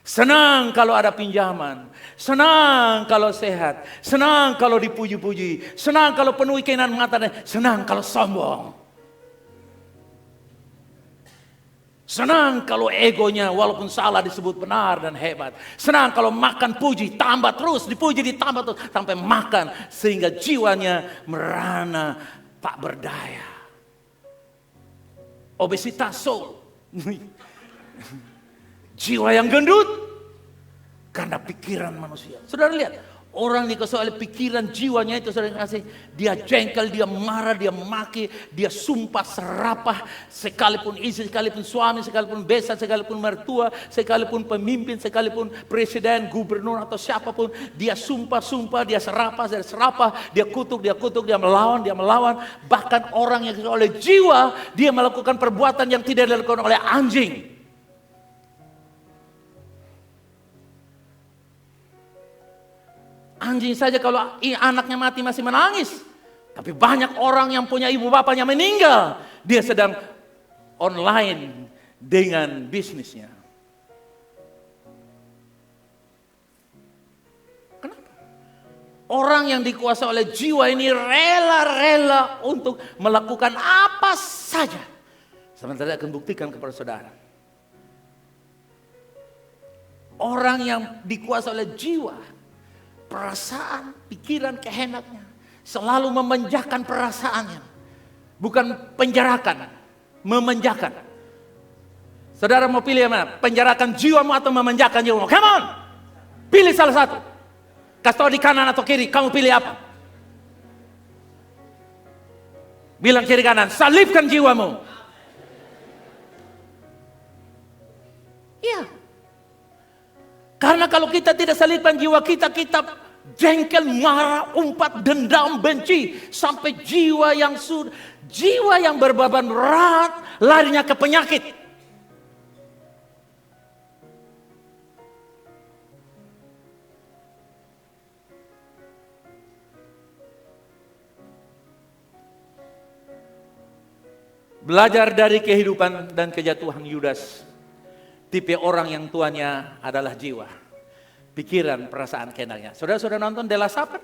[SPEAKER 2] Senang kalau ada pinjaman. Senang kalau sehat. Senang kalau dipuji-puji. Senang kalau penuhi keinginan mata. Senang kalau sombong. Senang kalau egonya walaupun salah disebut benar dan hebat. Senang kalau makan puji, tambah terus, dipuji, ditambah terus. Sampai makan sehingga jiwanya merana, tak berdaya. Obesitas soul. Jiwa yang gendut. Karena pikiran manusia. Saudara lihat. Orang dikuasai oleh pikiran jiwanya itu, saudara kasih, dia jengkel, dia marah, dia maki, dia sumpah serapah, sekalipun istri, sekalipun suami, sekalipun besan, sekalipun mertua, sekalipun pemimpin, sekalipun presiden, gubernur atau siapapun, dia sumpah, dia serapah, dia kutuk, dia melawan, bahkan orang yang dikuasai oleh jiwa, dia melakukan perbuatan yang tidak dilakukan oleh anjing. Anjing saja kalau anaknya mati masih menangis. Tapi banyak orang yang punya ibu bapaknya meninggal. Dia sedang online dengan bisnisnya. Kenapa? Orang yang dikuasai oleh jiwa ini rela-rela untuk melakukan apa saja. Sementara akan buktikan kepada saudara. Orang yang dikuasai oleh jiwa, perasaan, pikiran, kehendaknya selalu memenjahkan perasaannya, bukan penjarakan, memenjahkan. Saudara mau pilih yang mana? Penjarakan jiwamu atau memenjahkan jiwamu? Come on, pilih salah satu. Kasih tahu di kanan atau kiri, kamu pilih apa? Bilang kiri kanan, salibkan jiwamu. Iya. Karena kalau kita tidak salibkan jiwa kita, kita jengkel, marah, umpat, dendam, benci. Sampai jiwa yang berbeban berat, larinya ke penyakit. Belajar dari kehidupan dan kejatuhan Yudas. Tipe orang yang tuannya adalah jiwa, pikiran, perasaan, kehendaknya. Saudara-saudara nonton The Last Supper?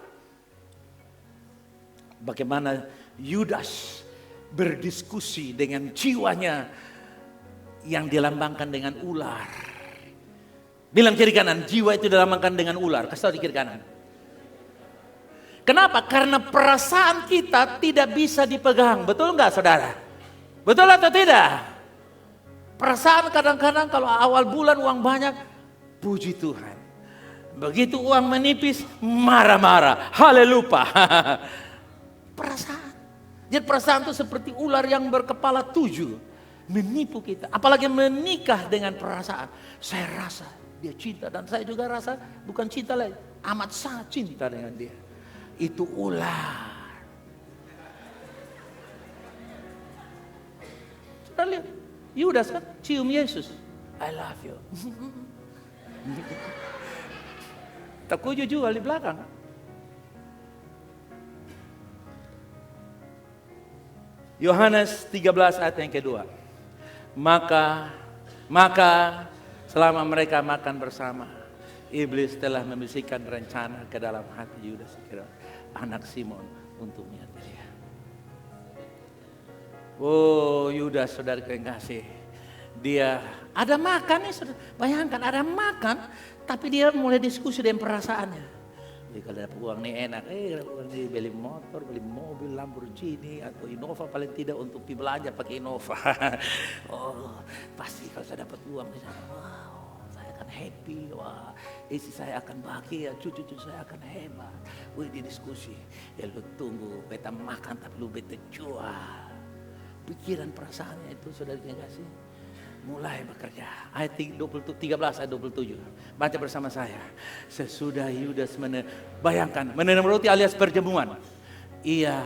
[SPEAKER 2] Bagaimana Yudas berdiskusi dengan jiwanya yang dilambangkan dengan ular. Bilang kiri kanan, jiwa itu dilambangkan dengan ular. Kasih tahu di kiri kanan. Kenapa? Karena perasaan kita tidak bisa dipegang. Betul nggak saudara? Betul atau tidak? Perasaan kadang-kadang kalau awal bulan uang banyak, puji Tuhan. Begitu uang menipis, marah-marah, haleluya. Perasaan. Jadi perasaan itu seperti ular yang berkepala 7. Menipu kita. Apalagi menikah dengan perasaan. Saya rasa dia cinta dan saya juga rasa bukan cinta lagi. Amat sangat cinta dengan dia. Itu ular. Sudah lihat. Yudas kan cium Yesus. I love you. Takut jual di belakang. Yohanes 13 ayat yang kedua. Maka selama mereka makan bersama, iblis telah membisikkan rencana ke dalam hati Yudas, anak Simon, untuk menyakiti dia. Oh, Yudas, saudara kekasih. Dia ada makan nih, saudara. Bayangkan ada makan, tapi dia mulai diskusi dengan perasaannya. Jadi kalau dapat uang nih enak, uang nih beli motor, beli mobil, Lamborghini atau Innova, paling tidak untuk pergi belanja pakai Innova. Oh, pasti kalau saya dapat uang, wow, saya akan happy, wah, istri saya akan bahagia, cucu-cucu saya akan hebat. Wih, di diskusi, ya lu tunggu, beta makan tapi lu beta jual. Pikiran perasaannya itu, saudara yang kasih, mulai bekerja. Ayat 13 ayat 27. Baca bersama saya. Sesudah Yudas bayangkan menenun roti alias perjamuan. Ia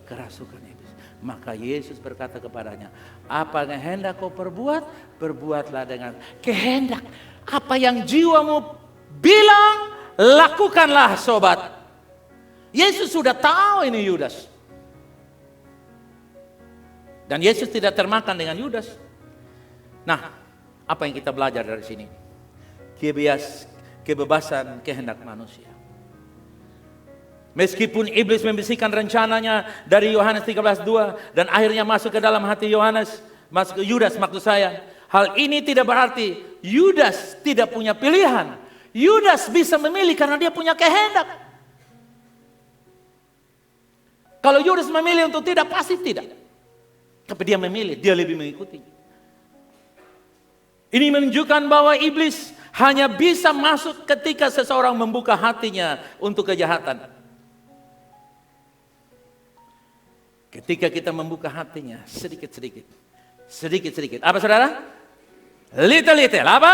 [SPEAKER 2] kerasukan iblis. Maka Yesus berkata kepadanya, apa yang hendak kau perbuat, perbuatlah dengan kehendak. Apa yang jiwamu bilang, lakukanlah, sobat. Yesus sudah tahu ini Yudas. Dan Yesus tidak termakan dengan Yudas. Nah, apa yang kita belajar dari sini? Kebebasan kehendak manusia. Meskipun iblis membisikkan rencananya dari Yohanes 13:2 dan akhirnya masuk ke dalam hati masuk ke Yudas maksud saya. Hal ini tidak berarti Yudas tidak punya pilihan. Yudas bisa memilih karena dia punya kehendak. Kalau Yudas memilih untuk tidak, pasti tidak. Tapi dia memilih, dia lebih mengikuti. Ini menunjukkan bahwa iblis hanya bisa masuk ketika seseorang membuka hatinya untuk kejahatan. Ketika kita membuka hatinya sedikit-sedikit. Sedikit-sedikit. Apa saudara? Little. Apa?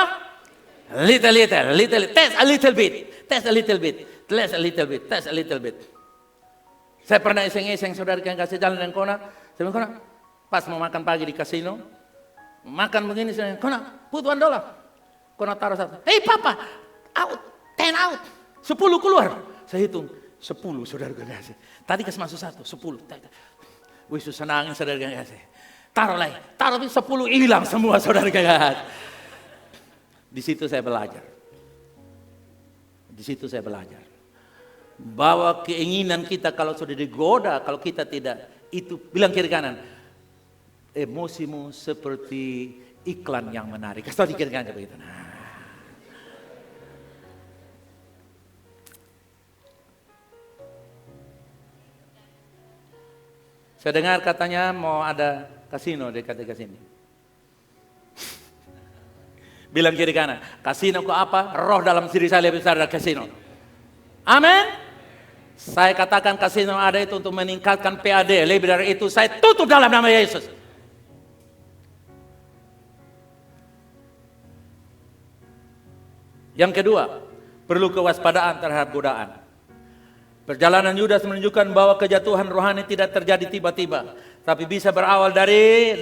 [SPEAKER 2] Little. Test a little bit. Test a little bit. Test a little bit. Test a little bit. Saya pernah iseng-iseng saudara yang kasih jalan dan kona. Saya bilang, kona, pas mau makan pagi di kasino, makan begini, saya kona, put $1. Kona taruh satu. Hey papa, out, 10 out, 10 keluar. Saya hitung, 10 saudara kasih. Tadi kasih masuk 1, 10. Wih, susah nangis saudara kasih. Taruh lagi, taruh 10 hilang semua saudara kasih. Di situ saya belajar. Di situ saya belajar. Bahwa keinginan kita kalau sudah digoda, kalau kita tidak, itu bilang kiri kanan. Emosimu seperti iklan yang menarik. Kasih tahu di kiri kanan begitu. Nah. Saya dengar katanya mau ada kasino dekat sini. Bilang kiri kanan, kasino kok apa? Roh dalam diri saya lebih besar dari kasino. Amin. Saya katakan kasino ada itu untuk meningkatkan PAD. Lebih dari itu saya tutup dalam nama Yesus. Yang kedua, perlu kewaspadaan terhadap godaan. Perjalanan Yudas menunjukkan bahwa kejatuhan rohani tidak terjadi tiba-tiba, tapi bisa berawal dari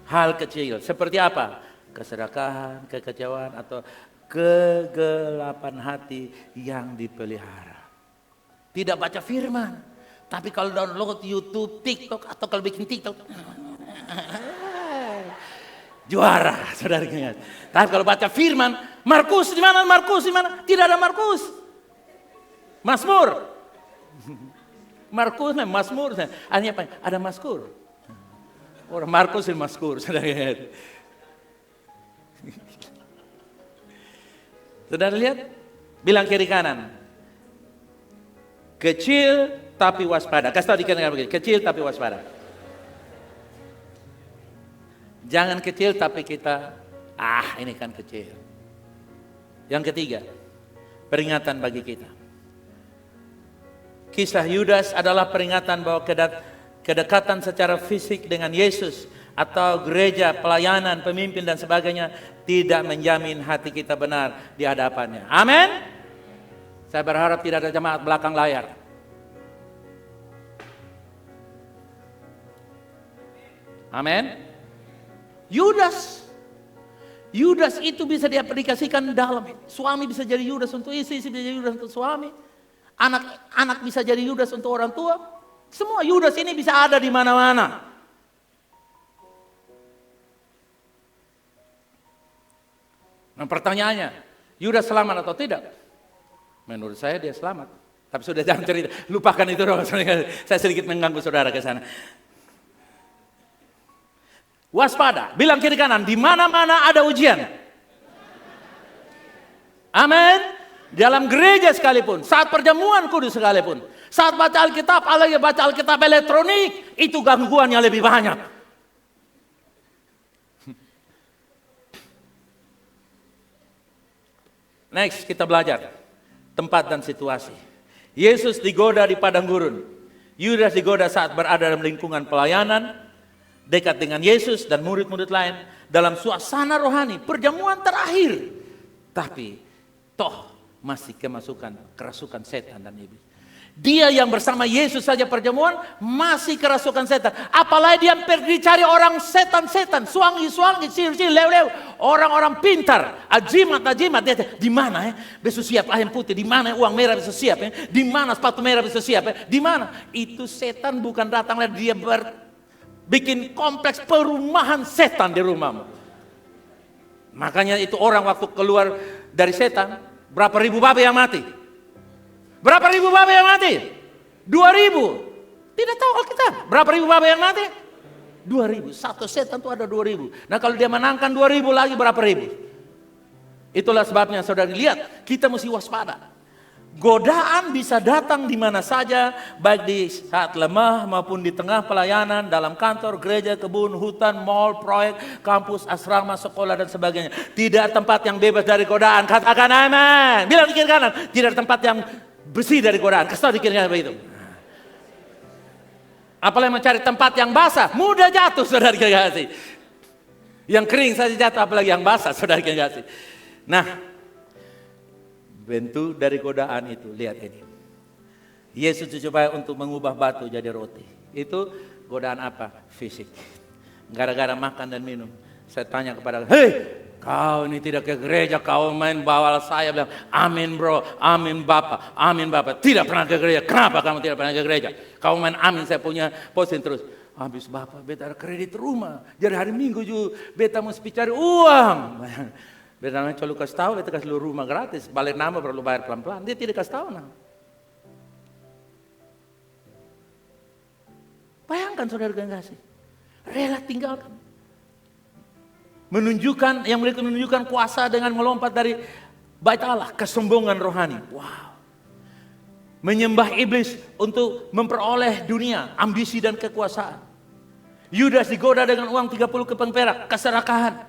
[SPEAKER 2] hal kecil. Seperti apa? Keserakahan, kekecewaan, atau kegelapan hati yang dipelihara. Tidak baca firman, tapi kalau download YouTube, TikTok, atau kalau bikin TikTok, juara, saudara ingat. Tapi kalau baca firman, Markus di mana? Markus di mana? Tidak ada Markus. Mazmur. Markus, Mazmur. Hanya apa? Ada Mazkur. Orang Markus dan Mazkur, saudara ingat. Saudara lihat? Bilang kiri kanan. Kecil tapi waspada. Kasih tahu di kanan begini. Kecil tapi waspada. Jangan kecil tapi kita, ini kan kecil. Yang ketiga, peringatan bagi kita. Kisah Yudas adalah peringatan bahwa kedekatan secara fisik dengan Yesus atau gereja, pelayanan, pemimpin dan sebagainya tidak menjamin hati kita benar di hadapannya. Amin. Saya berharap tidak ada jemaat belakang layar. Amin. Yudas itu bisa diaplikasikan dalam suami bisa jadi Yudas untuk istri bisa jadi Yudas untuk suami. Anak bisa jadi Yudas untuk orang tua. Semua Yudas ini bisa ada di mana-mana. Nah pertanyaannya, Yudas selamat atau tidak? Menurut saya dia selamat. Tapi sudah jangan cerita, lupakan itu dong. Saya sedikit mengganggu saudara ke sana. Waspada, bilang kiri kanan, di mana-mana ada ujian. Amin. Dalam gereja sekalipun, saat perjamuan kudus sekalipun, saat baca Alkitab, apalagi baca Alkitab elektronik, itu gangguannya lebih banyak. Next, kita belajar tempat dan situasi. Yesus digoda di padang gurun. Yudas digoda saat berada dalam lingkungan pelayanan, dekat dengan Yesus dan murid-murid lain, dalam suasana rohani, perjamuan terakhir. Tapi, toh masih kerasukan setan dan iblis. Dia yang bersama Yesus saja perjamuan masih kerasukan setan. Apalagi dia pergi cari orang setan-setan, suangi-suangi, sihir-sihir, lew-lew, orang-orang pintar, ajimat. Dia di mana ya? Besok siap ayam putih, di mana uang merah besok siap ya? Di mana sepatu merah besok siap ya? Di mana? Itu setan bukan datang lagi, dia bikin kompleks perumahan setan di rumahmu. Makanya itu orang waktu keluar dari setan, berapa ribu babi yang mati? Berapa ribu babi yang mati? 2.000. Tidak tahu Alkitab. Berapa ribu babi yang mati? 2.000. Satu setan itu ada 2.000. Nah kalau dia menangkan 2.000 lagi berapa ribu? Itulah sebabnya saudara lihat, kita mesti waspada. Godaan bisa datang di mana saja, baik di saat lemah maupun di tengah pelayanan, dalam kantor, gereja, kebun, hutan, mall, proyek, kampus, asrama, sekolah dan sebagainya. Tidak tempat yang bebas dari godaan. Katakan amin. Bilang di kiri kanan, tidak tempat yang bersih dari godaan. Kasih tahu di kiri kanan begitu. Apalagi mencari tempat yang basah, mudah jatuh saudara kasih. Yang kering saja jatuh, apalagi yang basah saudara kasih. Nah, bentuk dari godaan itu, lihat ini. Yesus supaya untuk mengubah batu jadi roti. Itu godaan apa? Fisik. Gara-gara makan dan minum. Saya tanya kepada, hei, kau ini tidak ke gereja, kau main bawal saya. Bilang, amin bro, amin bapak, amin bapak. Tidak pernah ke gereja, kenapa kamu tidak pernah ke gereja? Kau main amin, saya punya posting terus. Habis bapak, beta ada kredit rumah. Jadi hari Minggu juga, beta mesti cari uang. Beta namanya kalau kasih tahu, beta kasih lu rumah gratis. Balik nama perlu bayar pelan-pelan. Dia tidak kasih tahu. Nah. Bayangkan saudara kasih. Rela tinggalkan. Yang mereka menunjukkan kuasa dengan melompat dari bait Allah. Kesombongan rohani. Wow. Menyembah iblis untuk memperoleh dunia, ambisi dan kekuasaan. Yudas digoda dengan uang 30 keping perak. Keserakahan.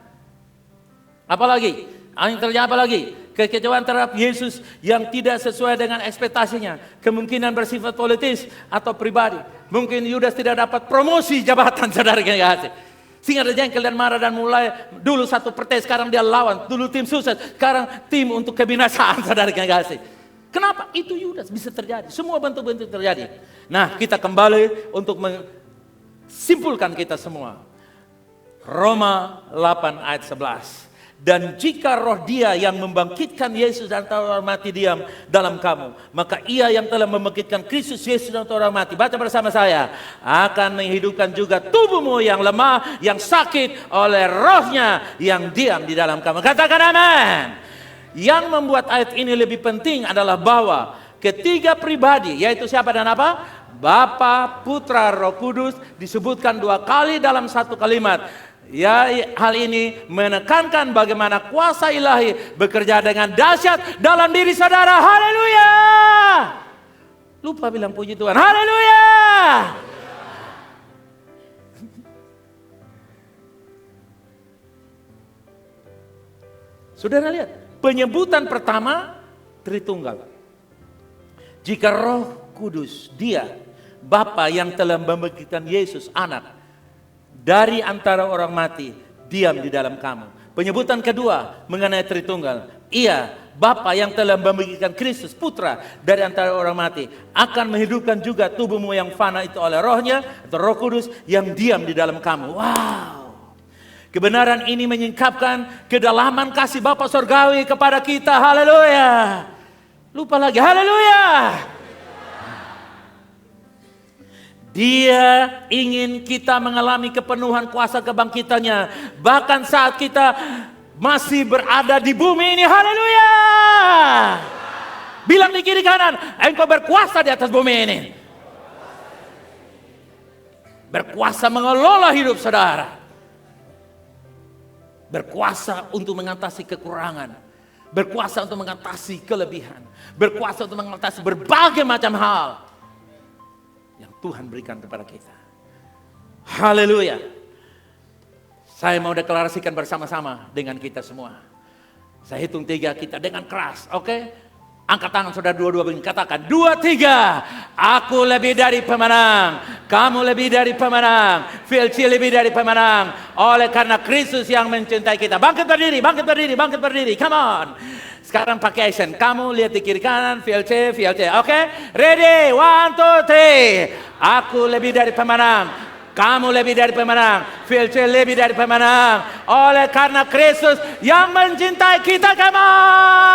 [SPEAKER 2] Apalagi, yang terjadi apalagi? Kekecewaan terhadap Yesus yang tidak sesuai dengan ekspektasinya. Kemungkinan bersifat politis atau pribadi. Mungkin Yudas tidak dapat promosi jabatan saudara kasih. Sehingga ada jengkel dan marah dan mulai dulu satu partai, sekarang dia lawan. Dulu tim sukses, sekarang tim untuk kebinasaan saudara kasih. Kenapa? Itu Yudas bisa terjadi. Semua bentuk-bentuk terjadi. Nah, kita kembali untuk menyimpulkan kita semua. Roma 8 ayat 11. Dan jika roh dia yang membangkitkan Yesus dan orang mati diam dalam kamu, maka ia yang telah membangkitkan Kristus Yesus dan orang mati, baca bersama saya, akan menghidupkan juga tubuhmu yang lemah, yang sakit oleh rohnya yang diam di dalam kamu. Katakan amin. Yang membuat ayat ini lebih penting adalah bahwa ketiga pribadi, yaitu siapa dan apa? Bapa, Putra, Roh Kudus disebutkan 2 kali dalam satu kalimat. Ya, hal ini menekankan bagaimana kuasa ilahi bekerja dengan dahsyat dalam diri saudara. Haleluya. Lupa bilang puji Tuhan. Haleluya. Saudara lihat, penyebutan pertama Tritunggal. Jika Roh Kudus, dia Bapa yang telah membangkitkan Yesus anak dari antara orang mati, diam di dalam kamu. Penyebutan kedua mengenai Tritunggal. Ia, Bapa yang telah membangkitkan Kristus Putra dari antara orang mati, akan menghidupkan juga tubuhmu yang fana itu oleh rohnya, atau Roh Kudus yang diam di dalam kamu. Wow. Kebenaran ini menyingkapkan kedalaman kasih Bapa Surgawi kepada kita. Haleluya. Lupa lagi. Haleluya. Dia ingin kita mengalami kepenuhan kuasa kebangkitannya. Bahkan saat kita masih berada di bumi ini. Haleluya. Bilang di kiri kanan, engkau berkuasa di atas bumi ini. Berkuasa mengelola hidup saudara. Berkuasa untuk mengatasi kekurangan. Berkuasa untuk mengatasi kelebihan. Berkuasa untuk mengatasi berbagai macam hal yang Tuhan berikan kepada kita. Haleluya. Saya mau deklarasikan bersama-sama dengan kita semua. Saya hitung 3, kita dengan keras, oke? Angkat tangan saudara dua-dua begini, katakan 2, 3. Aku lebih dari pemenang, kamu lebih dari pemenang, VLC lebih dari pemenang. Oleh karena Kristus yang mencintai kita. Bangkit berdiri, bangkit berdiri, bangkit berdiri. Come on. Sekarang pakai action. Kamu lihat di kiri kanan, VLC, oke? Ready, 1, 2, 3. Aku lebih dari pemenang. Kamu lebih dari pemenang, VLC lebih dari pemenang. Oleh karena Kristus yang mencintai kita, come on.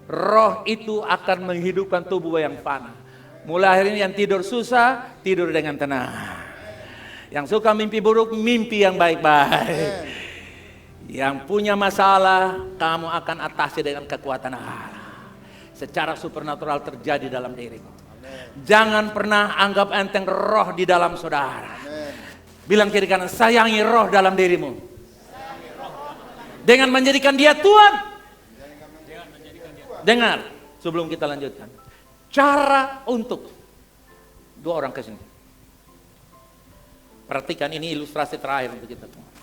[SPEAKER 2] Roh itu akan menghidupkan tubuh yang fana. Mulai hari ini yang tidur susah, tidur dengan tenang. Yang suka mimpi buruk, mimpi yang baik-baik. Yang punya masalah, kamu akan atasi dengan kekuatan Allah. Secara supernatural terjadi dalam dirimu. Jangan pernah anggap enteng roh di dalam saudara. Bilang kiri kanan, sayangi roh dalam dirimu. Dengan menjadikan dia Tuhan. Dengar, sebelum kita lanjutkan. Cara untuk 2 orang ke sini. Perhatikan, ini ilustrasi terakhir untuk kita semua.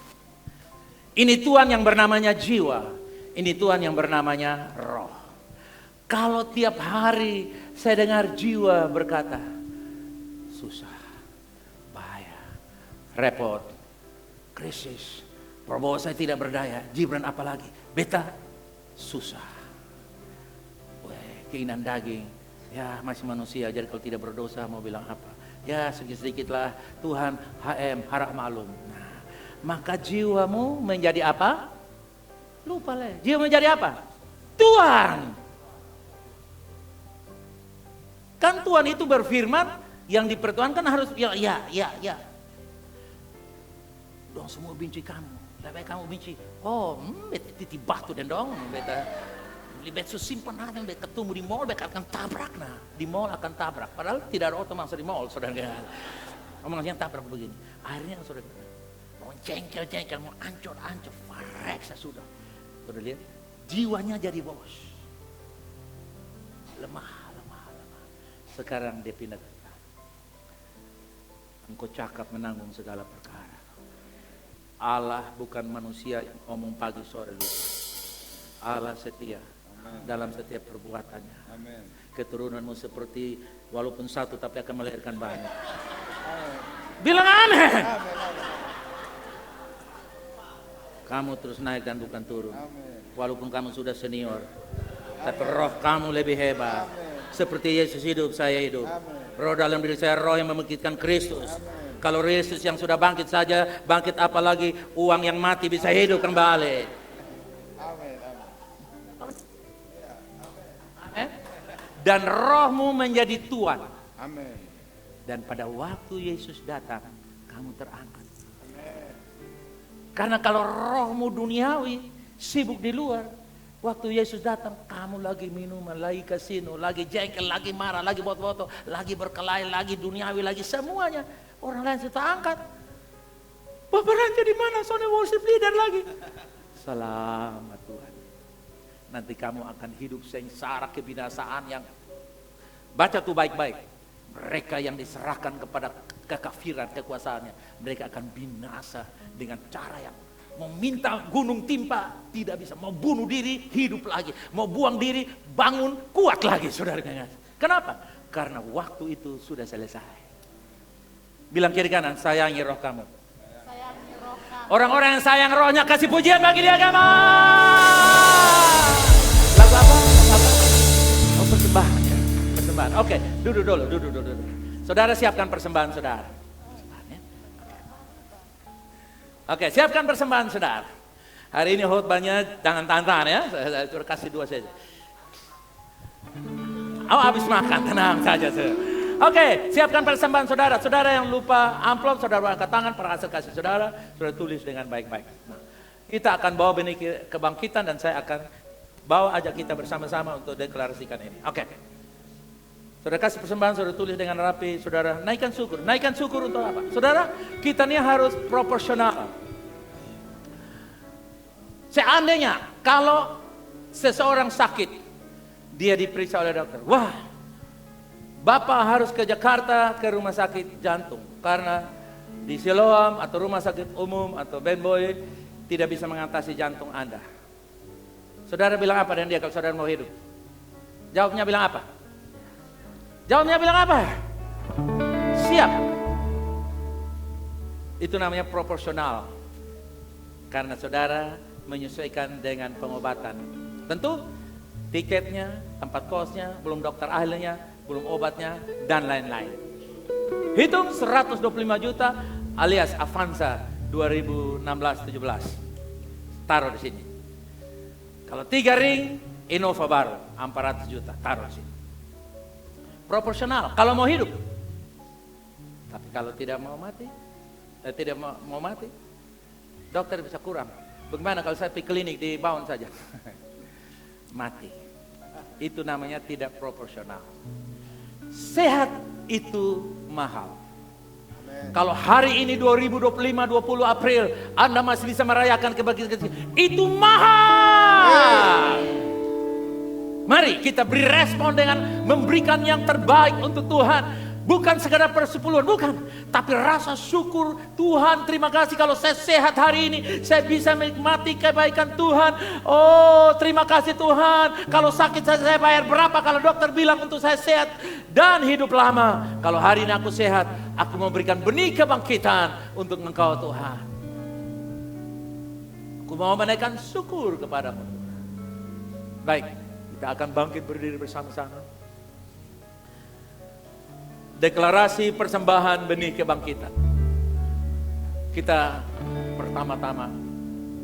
[SPEAKER 2] Ini Tuhan yang bernamanya jiwa. Ini Tuhan yang bernamanya roh. Kalau tiap hari saya dengar jiwa berkata, susah, bahaya, repot, krisis, Prabowo saya tidak berdaya, Gibran apalagi, beta, susah. Keinginan daging, ya masih manusia, jadi kalau tidak berdosa mau bilang apa. Ya sedikit-sedikitlah, Tuhan HM, harap maklum. Maka jiwamu menjadi apa? Lupa lah. Jiwa menjadi apa? Tuhan. Kan Tuhan itu berfirman, yang dipertuhankan harus ya. Dong semua benci kamu. Lebih kamu benci. Oh, titip batu dan dong. Lebih simpan aja, ketemu di mall, akan tabrak nah. Di mall akan tabrak. Padahal tidak ada otomatis di mall, saudara. Omongnya tabrak begini. Akhirnya saudara. Jengkel, mau ancur, fareksa sudah. Sudah lihat? Jiwanya jadi bos. Lemah. Sekarang dia pindah ke kita. Engkau cakap menanggung segala perkara. Allah bukan manusia yang omong pagi sore lupa. Allah setia. Amen. Dalam setiap perbuatannya. Amen. Keturunanmu seperti walaupun satu tapi akan melahirkan banyak. Amen. Bilang amin. Kamu terus naik dan bukan turun. Amen. Walaupun kamu sudah senior. Amen. Tapi roh kamu lebih hebat. Amen. Seperti Yesus hidup, saya hidup. Amen. Roh dalam diri saya, roh yang membangkitkan Kristus. Amen. Kalau Yesus yang sudah bangkit saja, bangkit apalagi uang yang mati bisa hidup kembali. Amen. Amen. Dan rohmu menjadi Tuhan. Amen. Dan pada waktu Yesus datang, kamu terangkat. Karena kalau rohmu duniawi, sibuk di luar. Waktu Yesus datang, kamu lagi minuman, lagi kasino, lagi jengkel, lagi marah, lagi bot-boto, lagi berkelahi, lagi duniawi, lagi semuanya. Orang lain sudah angkat. Bapak Raja di mana? Soalnya worship leader lagi. Selamat Tuhan. Nanti kamu akan hidup sengsara kebinasaan yang... Baca tuh baik-baik. Mereka yang diserahkan kepada kekafiran, kekuasaannya, mereka akan binasa dengan cara yang mau minta gunung timpa, tidak bisa. Mau bunuh diri, hidup lagi. Mau buang diri, bangun, kuat lagi, saudara. Kenapa? Karena waktu itu sudah selesai. Bilang kiri kanan, sayangi roh kamu. Sayangi roh kamu. Orang-orang yang sayang rohnya, kasih pujian bagi dia, kamu. Lagu apa? Oh, persembahan. Oke, duduk dulu. Saudara siapkan persembahan saudara. Oke, siapkan persembahan saudara. Hari ini khotbahnya jangan tahan-tahan ya. Saya kasih 2 saja. Oh, habis makan, tenang saja. Oke, siapkan persembahan saudara. Saudara yang lupa amplop, saudara angkat tangan, para hasil kasih saudara, saudara tulis dengan baik-baik. Nah, kita akan bawa benih kebangkitan dan saya akan bawa ajak kita bersama-sama untuk deklarasikan ini. Oke. Saudara kasih persembahan, saudara tulis dengan rapi, saudara naikkan syukur. Naikkan syukur untuk apa? Saudara, kita ini harus proporsional. Seandainya kalau seseorang sakit, dia diperiksa oleh dokter. Wah, Bapak harus ke Jakarta ke rumah sakit jantung. Karena di Siloam atau rumah sakit umum atau Ben Boy tidak bisa mengatasi jantung Anda. Saudara bilang apa dengan dia kalau saudara mau hidup? Jawabnya bilang apa? Jawabnya bilang apa? Siap. Itu namanya proporsional. Karena saudara menyesuaikan dengan pengobatan. Tentu tiketnya, tempat kosnya, belum dokter ahlinya, belum obatnya, dan lain-lain. Hitung 125 juta alias Avanza 2016-17. Taruh di sini. Kalau 3 ring, Innova baru 400 juta. Taruh di sini. Proporsional. Kalau mau hidup. Tapi kalau tidak mau mati, dokter bisa kurang. Bagaimana kalau saya pergi klinik di Baun saja? Mati. Itu namanya tidak proporsional. Sehat itu mahal. Kalau hari ini 2025, 20 April, Anda masih bisa merayakan kebahagiaan, itu mahal. Mari kita beri respon dengan memberikan yang terbaik untuk Tuhan. Bukan sekadar persepuluhan, bukan. Tapi rasa syukur, Tuhan terima kasih kalau saya sehat hari ini. Saya bisa menikmati kebaikan Tuhan. Oh terima kasih Tuhan. Kalau sakit saya bayar berapa, kalau dokter bilang untuk saya sehat dan hidup lama. Kalau hari ini aku sehat, aku memberikan benih kebangkitan untuk Engkau Tuhan. Aku mau menaikkan syukur kepadamu. Baik, kita akan bangkit berdiri bersama-sama. Deklarasi persembahan benih kebangkitan. Kita pertama-tama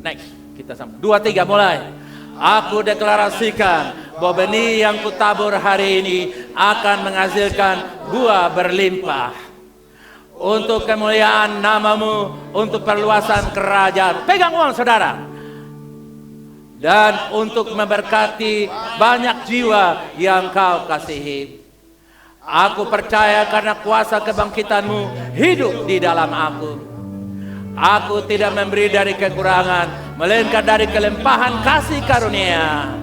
[SPEAKER 2] next, kita sama 2, 3 mulai. Aku deklarasikan bahwa benih yang kutabur hari ini akan menghasilkan buah berlimpah untuk kemuliaan namamu, untuk perluasan kerajaan. Pegang uang saudara. Dan untuk memberkati banyak jiwa yang kau kasihi. Aku percaya karena kuasa kebangkitanmu hidup di dalam aku. Aku tidak memberi dari kekurangan, melainkan dari kelimpahan kasih karunia.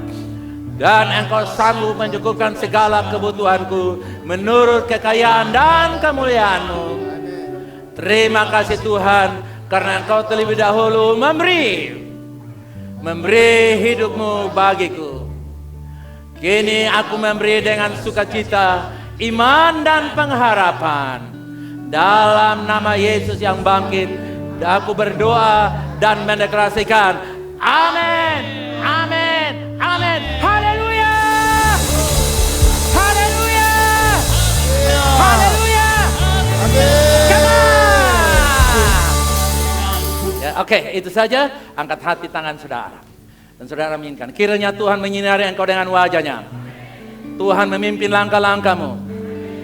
[SPEAKER 2] Dan Engkau sanggup mencukupkan segala kebutuhanku menurut kekayaan dan kemuliaan-Mu. Terima kasih Tuhan, karena Engkau terlebih dahulu memberi hidupmu bagiku. Kini aku memberi dengan sukacita, iman dan pengharapan. Dalam nama Yesus yang bangkit, aku berdoa dan mendeklarasikan, amin, amin, amin. Haleluya, haleluya, haleluya. Come on. Ya, oke, itu saja. Angkat hati tangan saudara. Dan saudara menginginkan, kiranya Tuhan menyinari engkau dengan wajahnya. Tuhan memimpin langkah-langkahmu.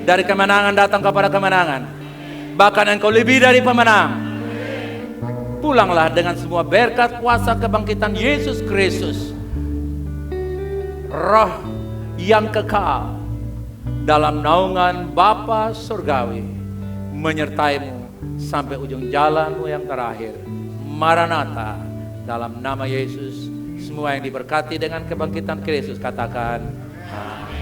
[SPEAKER 2] Dari kemenangan datang kepada kemenangan. Bahkan engkau lebih dari pemenang. Pulanglah dengan semua berkat kuasa kebangkitan Yesus Kristus. Roh yang kekal dalam naungan Bapa Surgawi menyertaimu sampai ujung jalanmu yang terakhir. Maranatha, dalam nama Yesus. Semua yang diberkati dengan kebangkitan Kristus katakan amin.